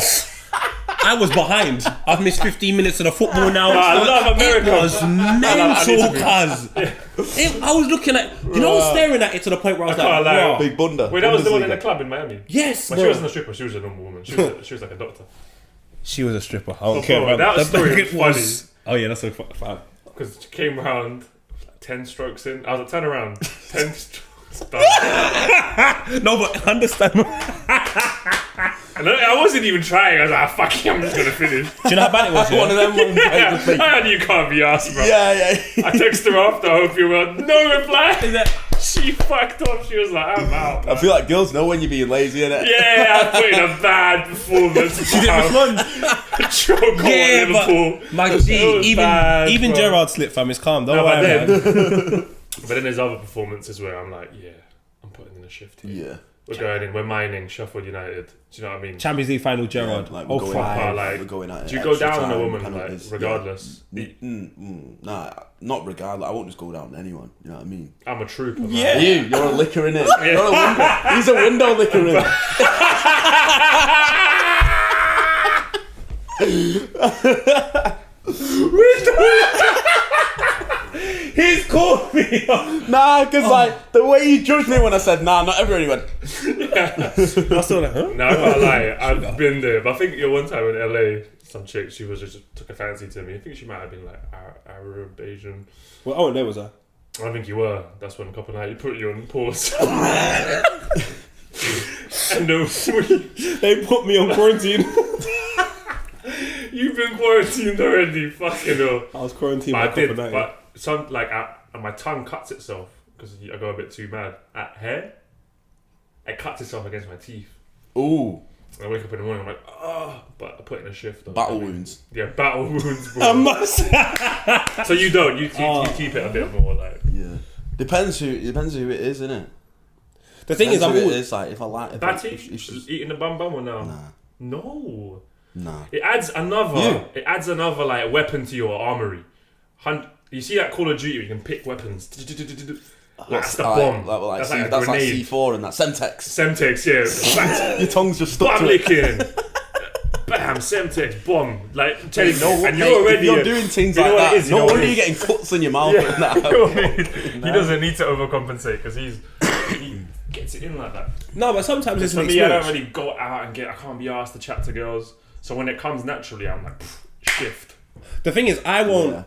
I was behind. I've missed 15 minutes of the football now. I love America. It was mental, cuz. I was looking at, I was staring at it to the point where I was can't like, lie. bro. Big Bunda. Wait, that was the one in the Bundesliga. club in Miami. Yes, But bro. she wasn't a stripper. She was a normal woman. She was like a doctor. She was a stripper. I don't Oh, care bro, about that story It was funny. Oh yeah, that's so fun. Because she came around, like 10 strokes in. I was like, turn around. 10 strokes done. No, but understand. And I wasn't even trying. I was like, fuck it, I'm just going to finish. Do you know how bad it was? One of them ones. And you can't be asked, bro. Yeah. I texted her after, I hope you're well. No reply. She fucked off. She was like, I'm out. I feel like girls know when you're being lazy, innit? Yeah, I put in a bad performance. She didn't respond. Choke Yeah, on Liverpool. but my It G, was bad, even bro. Gerard slipped, fam. It's calm. Don't No, worry, but man. But then there's other performances where I'm like, yeah, I'm putting in a shift here. Yeah. We're going in, we're mining Sheffield United. Do you know what I mean? Champions League final, Gerard. Like, Oh, we're going five. Proper, like, We're going at it. do you go Extra down on a time, woman, penalties, like, regardless? Nah, not regardless. I won't just go down on anyone. You know what I mean? I'm a trooper, man. Yeah. You're a licker in it. You're a window. He's a window licker in He's called me. Nah, because like the way you judged me when I said nah, not everyone went. I was still like, huh? No, I can't lie. I've been there. But I think one time in LA, some chick, she was just took a fancy to me. I think she might have been like Arab, Asian. Well, oh, there was that. I think you were. That's when a couple of nights you put you on pause. And They put me on quarantine. you've been quarantined already. Fucking hell. I was quarantined But for I a did, couple of nights. but some like my tongue cuts itself because I go a bit too mad at hair. It cuts itself against my teeth. Ooh, I wake up in the morning, I'm like, oh, but I put in a shift. Though. battle wounds. Yeah, battle wounds. I Bro. must. So you don't. You keep it a bit more like. Yeah. Depends who it is, innit? The thing is, I'm who it always. is, like if I like if Batty? if she's, Eating the bum or no? nah, No. nah. It adds another. You. It adds another like weapon to your armory. You see that Call of Duty? Where you can pick weapons. That's the bomb. That's That's like a like grenade. C4 and that Semtex. Semtex, yeah. Your tongue's just stuck Bam to it. licking. Bam, Semtex, bomb. Like, tell you, No, and mate, you're already. if you're doing things you know like what it that. is, you know No what wonder it you're is. getting cuts in your mouth. Yeah. And that. You know what I mean? He doesn't need to overcompensate because he gets it in like that. No, but sometimes it's For an me, I don't experience. really go out and I can't be asked to chat to girls. So when it comes naturally, I'm like, shift. The thing is, I won't. Yeah.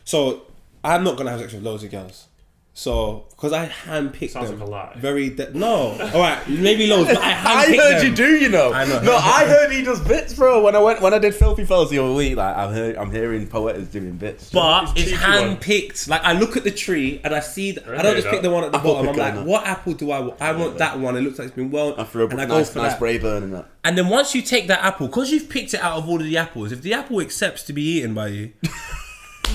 So I'm not gonna have sex with loads of girls. So because I handpicked Sounds them. like a lie. Very no. All right, maybe loads, but I I handpicked heard them. you do, you know. I know. No, I heard he does bits, bro. When I did Filthy Fellas the other week, like I'm hearing Poetas doing bits. But It's it's cheeky one. handpicked. Like I look at the tree and I see. I I don't just know pick that. the one at the Apple bottom. I'm picker, like, innit? what apple do I want? I want that one. It looks like it's been well. After a and I nice, go for nice that. Brave burn and that. And then once you take that apple, because you've picked it out of all of the apples, if the apple accepts to be eaten by you,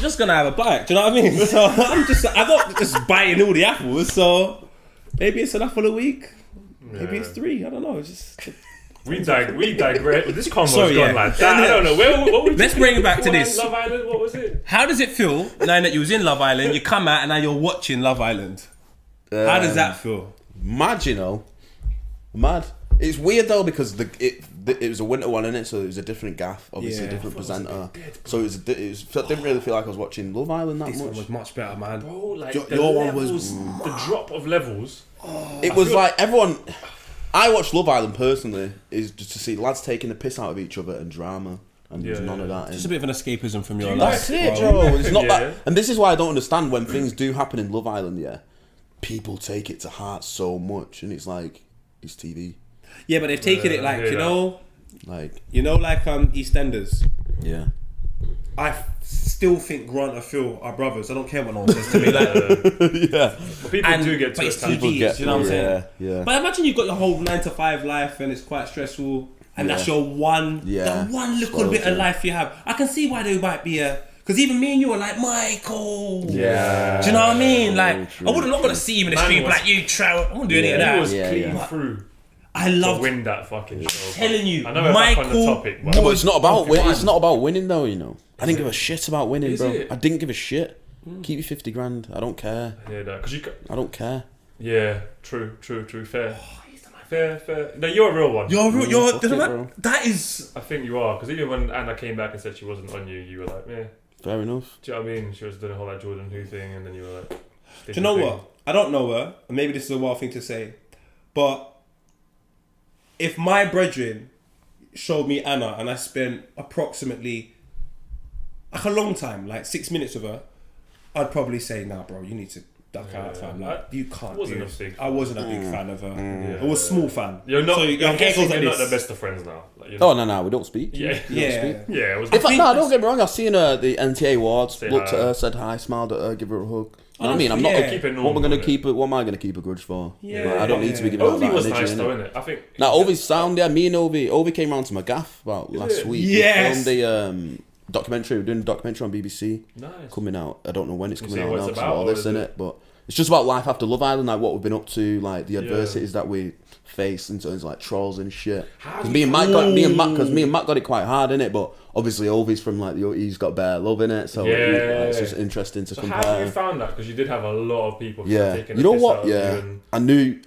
just gonna have a bite. Do you know what I mean? So I'm not just biting all the apples. So maybe it's an apple a week. Maybe it's 3. I don't know. It's just. We digress. This convo's Sorry, gone yeah. like that. I don't know. What Let's bring it back to this. Love Island. What was it? How does it feel knowing that you was in Love Island? You come out and now you're watching Love Island. How does that feel? Mad, you know. Mad. It's weird though because it was a winter one, innit? So it was a different gaff, obviously a different presenter. So it didn't really feel like I was watching Love Island that This one much. was much better, man. Bro, like Your one was. the drop of levels. It was like everyone. I watched Love Island personally is just to see lads taking the piss out of each other and drama, and there's none of that. Just a bit of an escapism from your life. That's it, bro. It's not Yeah. that, and this is why I don't understand when things do happen in Love Island. Yeah, people take it to heart so much, and it's like it's TV. Yeah, but they've taken it like Like EastEnders. yeah. I still think Grant and Phil are brothers. I don't care what no one says to me. Like, Yeah. But people do get to but it. it's sometimes. TV, you know what I'm saying? Yeah. But imagine you've got your whole 9 to 5 life and it's quite stressful, and that's your one little bit of life you have. I can see why there might be because even me and you are like, Michael. Yeah. Do you know what I mean? Like, True, I would not want to see him in the Man street was- like, you trout. I won't do any of He that. was clean yeah. through I to love win that fucking show. telling you, I know we're back on the Michael topic, But it's not about was it's not about winning though, you know. I didn't give a shit about winning, Is bro. it? I didn't give a shit. Keep your 50 grand. I don't care. Yeah, because I don't care. Yeah, true. Fair. Fair. No, you're a real one. Fuck it, bro. that is. I think you are, because even when Anna came back and said she wasn't on you, you were like, meh. Fair enough. Do you know what I mean? She was doing the whole like Jordan Who thing, and then you were like, Do you know what? I don't know her, and maybe this is a wild thing to say, but if my brethren showed me Anna and I spent approximately like a long time, like 6 minutes with her, I'd probably say, nah, bro, you need to duck out, fam. Like, you can't. I wasn't a big fan of her. Yeah. I was a small fan. You're not. So I'm your hair guessing goes like you're not this. the best of friends now. Like, Oh no, we don't speak. Yeah. Yeah. Yeah. It was. In fact, think no, don't get me wrong. I've seen her at the NTA Awards. Say Looked hi. at her, said hi, smiled at her, give her a hug. You know what I mean? I'm not. yeah. Keep it What am I normal, gonna innit? keep it? What am I gonna keep a grudge for? Yeah. Like, I don't need to be giving out Ovi that was energy. nice innit? though, innit? I think. Now Ovi's sound. Yeah, me and Ovi came round to my gaff about last it? week. Yes. We filmed the documentary. We're doing a documentary on BBC. Nice. Coming out. I don't know when it's coming say out what now it's because about, all or this is in it? it, but it's just about life after Love Island, like what we've been up to, like the adversities that we face in terms of like trolls and shit. Because me and Matt got it quite hard in it, but obviously Ovi's from like he's got better love in it, so it's just interesting to So compare. how have you found that? Because you did have a lot of people. Yeah, taking you the know piss what? out of you Yeah, and-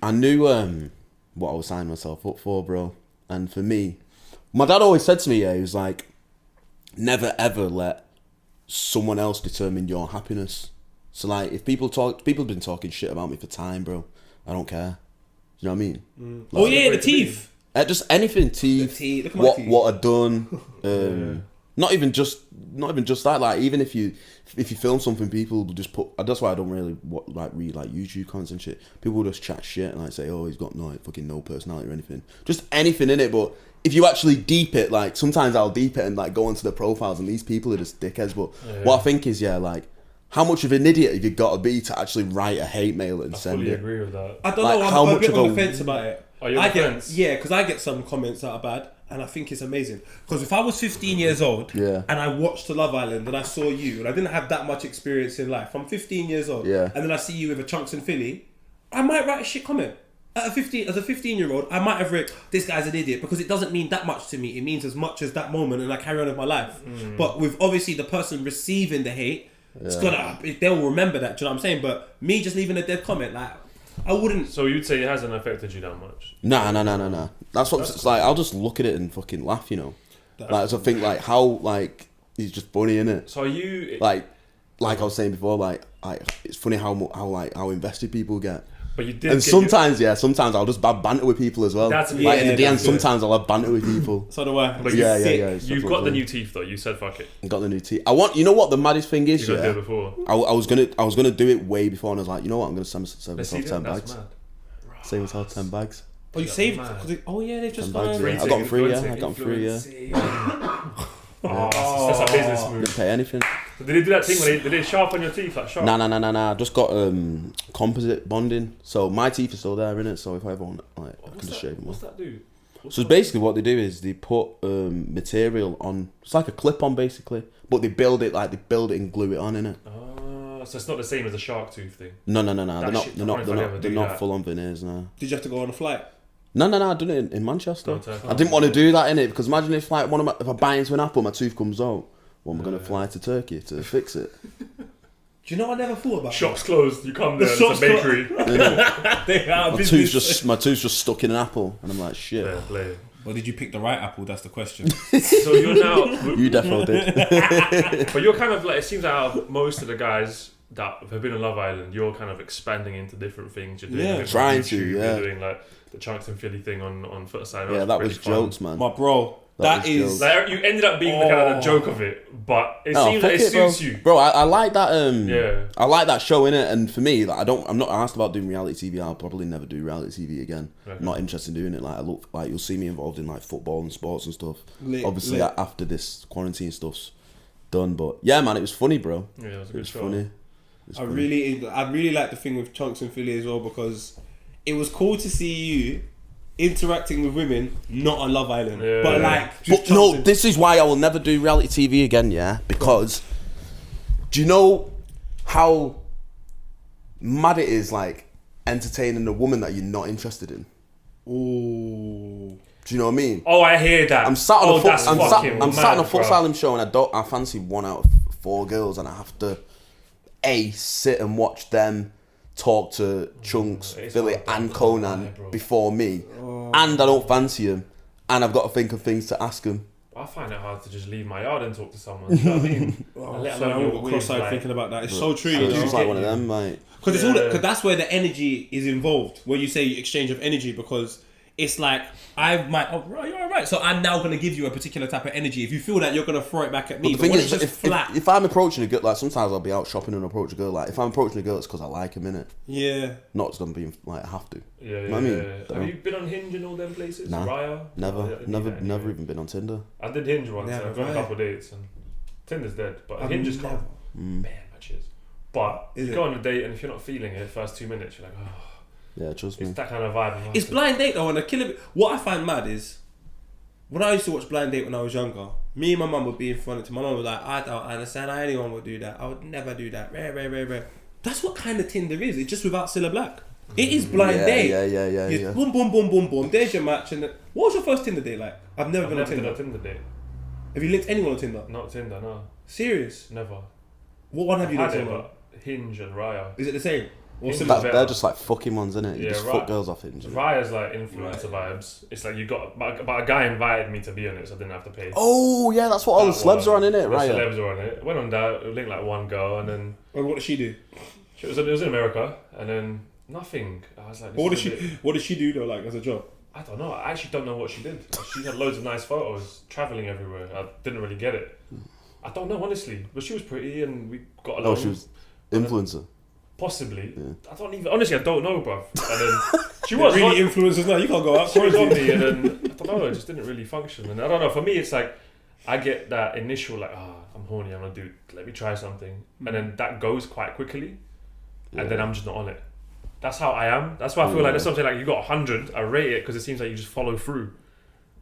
I knew what I was signing myself up for, bro. And for me, my dad always said to me, he was like, never ever let someone else determine your happiness. So like, if people have been talking shit about me for time, bro. I don't care. You know what I mean? Like, Oh yeah, the teeth. just anything, teeth. Look at my What teeth. what I've done. Not even just that. Like even if you film something, people will just put. That's why I don't really read like YouTube comments and shit. People will just chat shit and like say, oh, he's got no personality or anything. Just anything in it. But if you actually deep it, like sometimes I'll deep it and like go onto the profiles and these people are just dickheads. But what I think is like, how much of an idiot have you got to be to actually write a hate mail and I send fully it? agree with that. I don't Like, know. how I'm a much bit of on a- the fence about it. Are you on I the get fence? because I get some comments that are bad, and I think it's amazing. Because if I was 15 years old Yeah. and I watched the Love Island and I saw you and I didn't have that much experience in life, I'm 15 years old, Yeah. and then I see you with a Chunks and Philly, I might write a shit comment. As a 15-year-old, I might have written, this guy's an idiot, because it doesn't mean that much to me. It means as much as that moment, and I carry on with my life. But with obviously the person receiving the hate, it's gonna, they'll remember that. Do you know what I'm saying? But me just leaving a dead comment, like, I wouldn't. So you'd say it hasn't affected you that much? Nah. That's what it's like. I'll just look at it and fucking laugh, you know. Like, so I think like how like it's just funny, innit? So are you Like I was saying before, like it's funny how invested people get. But you did. And sometimes I'll just have banter with people as well. That's- like in the yeah, DMs, that's good. sometimes I'll have banter with people. So do I. But yeah. You've it's got the fun. new teeth though. You said fuck it. Got the new teeth. You know what the maddest thing is? You got Yeah, it before. I was gonna do it way before, and I was like, you know what, I'm gonna save Let's see myself 10 that. That's bags. mad. Save myself 10 bags. Oh, you Yeah, saved? mad. Oh yeah, they've just 10 bags. gone. Yeah. I got them free. Yeah, I got them free. Yeah. Oh, that's a business move. Didn't pay anything. So did they do that thing where did they sharpen your teeth like sharp? Nah. Just got composite bonding. So my teeth are still there, innit? So if I ever want, like, I can just shave them What's off. that do? So basically, what they do is they put material on. It's like a clip-on, basically, but they build it and glue it on in it. So it's not the same as a shark tooth thing. No. They're not full-on veneers. No. Did you have to go on a flight? No. I done it in Manchester. I didn't want to do that in it because imagine if like if I bite into an apple, my tooth comes out. Well, I'm gonna fly to Turkey to fix it. Do you know I never thought about Shops closed. You come there, it's a bakery. My tooth's just stuck in an apple, and I'm like, shit. Yeah, play. Well, did you pick the right apple? That's the question. So you're now. You definitely did. But you're kind of like, it seems like out of most of the guys that have been on Love Island, you're kind of expanding into different things. You're doing different trying YouTube, to, You're doing like the Chunks and Philly thing on Footside. Yeah, that was jokes, man. My bro, that is... Like, you ended up being the kind of the joke of it, but it seems like it suits you. Bro, I like that. I like that show in it, and for me, like, I'm not asked about doing reality TV. I'll probably never do reality TV again. Okay. I'm not interested in doing it. Like, you'll see me involved in like football and sports and stuff. Obviously, after this quarantine stuff's done, but yeah, man, it was funny, bro. Yeah, it was a good show. Funny. I really like the thing with Chunks and Philly as well, because it was cool to see you interacting with women, not on Love Island, but like. This is why I will never do reality TV again. Yeah, because do you know how mad it is, like entertaining a woman that you're not interested in? Ooh. Do you know what I mean? Oh, I hear that. I'm sat on I'm sat on a futsal show, and I fancy 1 out of 4 girls, and I have to sit and watch them talk to Chunks, Philly, and Conan before me, and I don't fancy him, and I've got to think of things to ask him. I find it hard to just leave my yard and talk to someone. You know what I mean? Let alone cross-eyed thinking about that. It's so true. So it's like one of them, mate. Because that's where the energy is involved. Where you say exchange of energy, because it's like you're all right. So I'm now going to give you a particular type of energy. If you feel that, you're going to throw it back at me. But the thing is, if I'm approaching a girl, like sometimes I'll be out shopping and approach a girl. Like if I'm approaching a girl, it's because I like him, innit? Yeah. Not just gonna be like I have to. Yeah. You know what I mean? Have you been on Hinge and all them places? Nah. Raya? Never even been on Tinder. I did Hinge once. I've done a couple of dates, and Tinder's dead. But Hinge is cool. Bare matches. But you go on a date, and if you're not feeling it, first 2 minutes, you're like, oh. Yeah, trust me. It's that kind of vibe. It's blind date though, and a killer. What I find mad is, when I used to watch Blind Date when I was younger, me and my mum would be in front of it. My mum was like, I don't understand how anyone would do that. I would never do that. Rare. That's what kind of Tinder is. It's just without Cilla Black. It is blind date. Yeah. Boom, boom, boom, boom, boom. There's your match. And what was your first Tinder date like? I've never been on Tinder. Done a Tinder date. Have you linked anyone on Tinder? Not Tinder, no. Serious? Never. What one have you linked it, on? but Hinge and Raya. Is it the same? Or They're just like fucking ones, innit? You just fuck girls off Hinge. Raya's like influencer vibes. It's like but a guy invited me to be on it, so I didn't have to pay. Oh yeah, that's what all the celebs are on, innit? Raya. The celebs are on it. Went on that, linked like one girl, and then. Well, what did she do? It was in America, and then nothing. I was like, what did she do though, like as a job? I don't know. I actually don't know what she did. She had loads of nice photos, traveling everywhere. I didn't really get it. I don't know, honestly. But she was pretty, and we got along. Oh, she was influencer. Possibly. Yeah. I don't know, bruv. And then she was really influencers now. You can't go out. She was on me, and then I don't know. It just didn't really function. And I don't know. For me, it's like I get that initial like, I'm horny. I'm gonna do. Let me try something, and then that goes quite quickly, and then I'm just not on it. That's how I am. That's why I feel like there's something like you got 100. I rate it because it seems like you just follow through.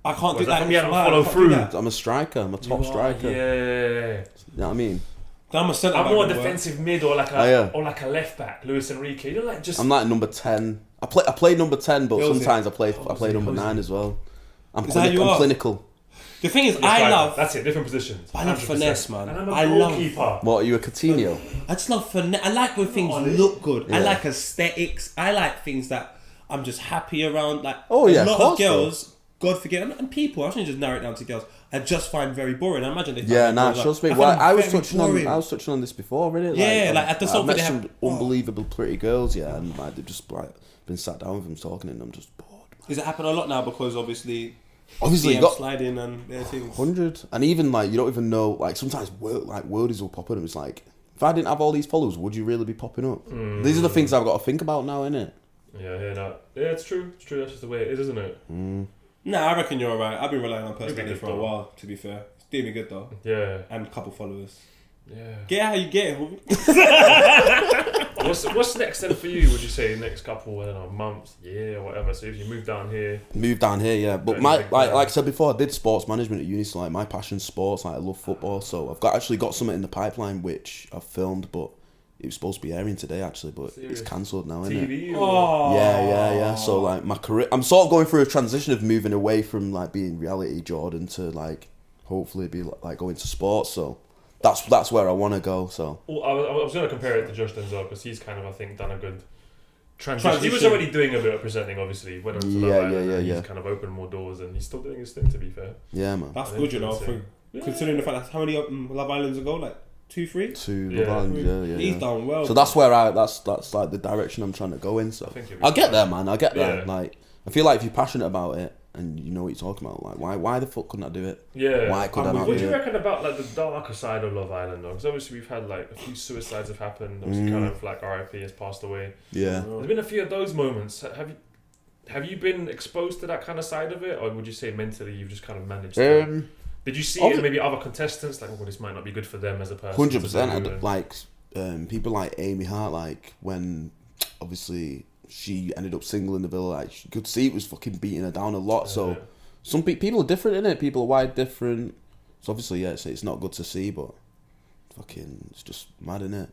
I can't do that. For me, I don't follow through. I'm a striker. I'm a top striker. Yeah. You know what I mean? I'm more a defensive mid or like a left back, Luis Enrique. You know, like just. I'm like number 10. I play number 10, but sometimes I play number 9 as well. I'm clinical. The thing is, I love. That's it. Different positions. I love finesse, man. And I'm a goalkeeper. What are you, a Coutinho? I just love finesse. I like when things look good. Yeah. I like aesthetics. I like things that I'm just happy around. Like a lot of girls. God forget, and people. I shouldn't just narrow it down to girls. I just find very boring. I imagine they. Trust me. I was touching on this before, really. Yeah, like at the I've met some unbelievable pretty girls, and like they've just like been sat down with them talking, and I'm just bored. Does it happen a lot now? Because obviously you got sliding and their things. 100, and even like you don't even know. Like sometimes worldies will pop up, and it's like, if I didn't have all these followers, would you really be popping up? These are the things I've got to think about now, innit? Yeah, it's true. It's true. That's just the way it is, isn't it? Nah, I reckon you're alright. I've been relying on personality for a while, to be fair. It's doing me good though. Yeah. And a couple followers. Yeah. Get how you get it, What's next then for you? Would you say next couple, I don't know, months, year, or whatever? So if you move down here, yeah. But my like I said before, I did sports management at uni, so like my passion's sports. Like I love football, so I've actually got something in the pipeline which I've filmed, but it was supposed to be airing today actually, but it's cancelled now, isn't it? TV. Yeah. So like my career, I'm sort of going through a transition of moving away from like being reality Jordan to like hopefully be like going to sports. So that's where I want to go. So Well, I was going to compare it to Josh Denzel because he's kind of, I think, done a good transition. He was already doing a bit of presenting, obviously. When it was He's kind of opened more doors, and he's still doing his thing. To be fair, yeah, man. That's good, you know. Considering the fact that how many Love Islands ago, like 2, 3. 2 Love Island, yeah. He's done well. So that's where that's like the direction I'm trying to go in. So I'll get there, man. I'll get there. Like I feel like if you're passionate about it and you know what you're talking about, like why the fuck couldn't I do it? Yeah. Why could I not? What do you reckon about like the darker side of Love Island though? Because obviously we've had like a few suicides have happened. Obviously, kind of like RIP has passed away. Yeah. There's been a few of those moments. Have you been exposed to that kind of side of it, or would you say mentally you've just kind of managed to? Did you see it in maybe other contestants like, this might not be good for them as a person? 100%. Like people like Amy Hart, like when obviously she ended up single in the villa, like you could see it was fucking beating her down a lot. So some people are different, innit? People are wide different. So obviously, it's not good to see, but fucking it's just mad, innit?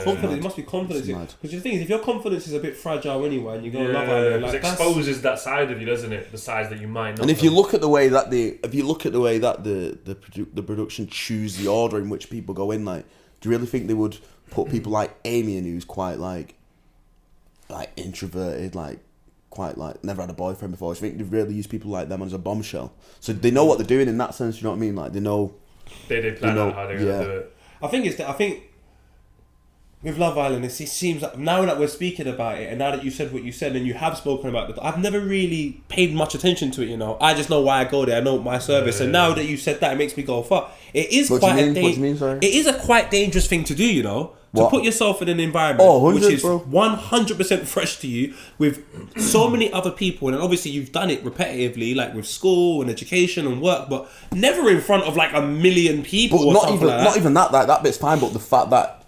Confidence. It must be confidence. Because the thing is, if your confidence is a bit fragile anyway, and you go Love Island, like it exposes that side of you, doesn't it? The sides that you might not. And if you look at the way that the production choose the order in which people go in, like, do you really think they would put people like Amy in, who's quite like introverted, like quite like never had a boyfriend before? Do you think they'd really use people like them as a bombshell? So they know what they're doing in that sense. You know what I mean? Like they know. They plan out how they're gonna do it. I think with Love Island, it seems like now that we're speaking about it, and now that you said what you said, and you have spoken about it, I've never really paid much attention to it. You know, I just know why I go there. I know my service, and now that you said that, it makes me go fuck. It is What do you mean? Sorry? It is a quite dangerous thing to do. You know, to put yourself in an environment which is 100% fresh to you, with so many other people, and obviously you've done it repetitively, like with school and education and work, but never in front of like a million people. But not even that. Like that bit's fine, but the fact that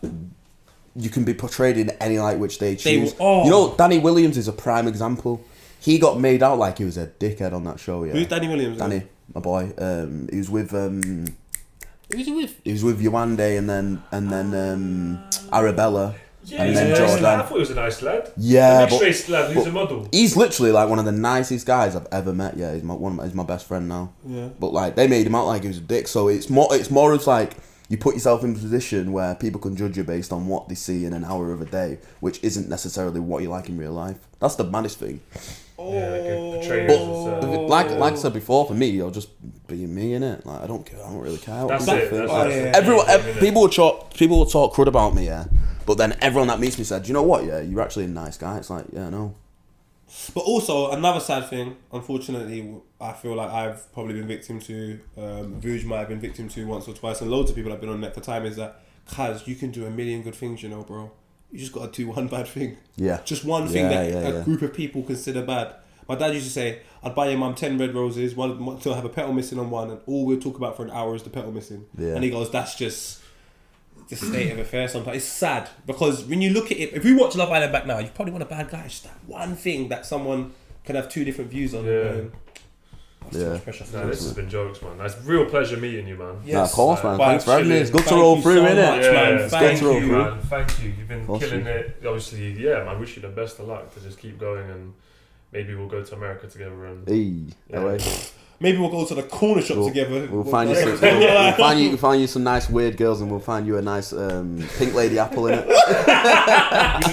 you can be portrayed in any light which they choose. You know, Danny Williams is a prime example. He got made out like he was a dickhead on that show. Yeah. Who's Danny Williams? Danny, my boy. He was with. Who's he with? He was with Yewande and then Arabella. Yeah, and he's then a nice Jordan. lad. I thought he was a nice lad. Yeah, a mixed-race lad who's a model. He's literally like one of the nicest guys I've ever met. Yeah, he's my best friend now. Yeah. But like they made him out like he was a dick. So it's more of like you put yourself in a position where people can judge you based on what they see in an hour of a day, which isn't necessarily what you like in real life. That's the maddest thing. Like I said before, for me, you're just being me, innit? Like I don't care. I don't really care. People will talk crud about me, yeah. But then everyone that meets me said, "You know what? Yeah, you're actually a nice guy." It's like, yeah, no. But also another sad thing, unfortunately, I feel like I've probably been victim to, Vuj might have been victim to once or twice, and loads of people have been on net for time, is that, Kaz, you can do a million good things, you know, bro. You just got to do one bad thing. Yeah. Just one thing that a group of people consider bad. My dad used to say, I'd buy your mum 10 red roses, one to have a petal missing on one, and all we'll talk about for an hour is the petal missing. Yeah. And he goes, that's just the state of affairs sometimes. It's sad, because when you look at it, if we watch Love Island back now, you probably want a bad guy. It's just that one thing that someone can have two different views on. That's too much pressure. This has been jokes, man. It's a real pleasure meeting you, man. Yes. Of course, man. Thanks for having me. It's good to roll through, innit? Thank you, man. Thank you. You've been killing it. Obviously, man, I wish you the best of luck to just keep going, and maybe we'll go to America together. And maybe we'll go to the corner shop together. We'll find you some nice weird girls, and we'll find you a nice pink lady apple in it.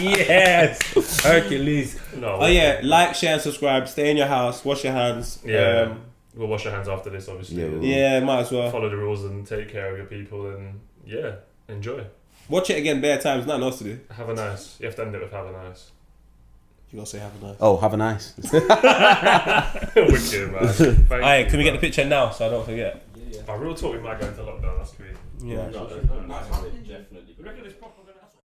Yes, Hercules. Like, share, and subscribe. Stay in your house. Wash your hands. We'll wash our hands after this, obviously. Might as well follow the rules and take care of your people, and enjoy. Watch it again bare times. Nothing else to do. Have a nice. You have to end it with have a nice. You gotta say have a nice. Oh, have a nice. Wicked, man. Alright, can we get the picture now so I don't forget? Real talk, we might go into lockdown. That's sweet. Yeah. Definitely. You reckon it's proper?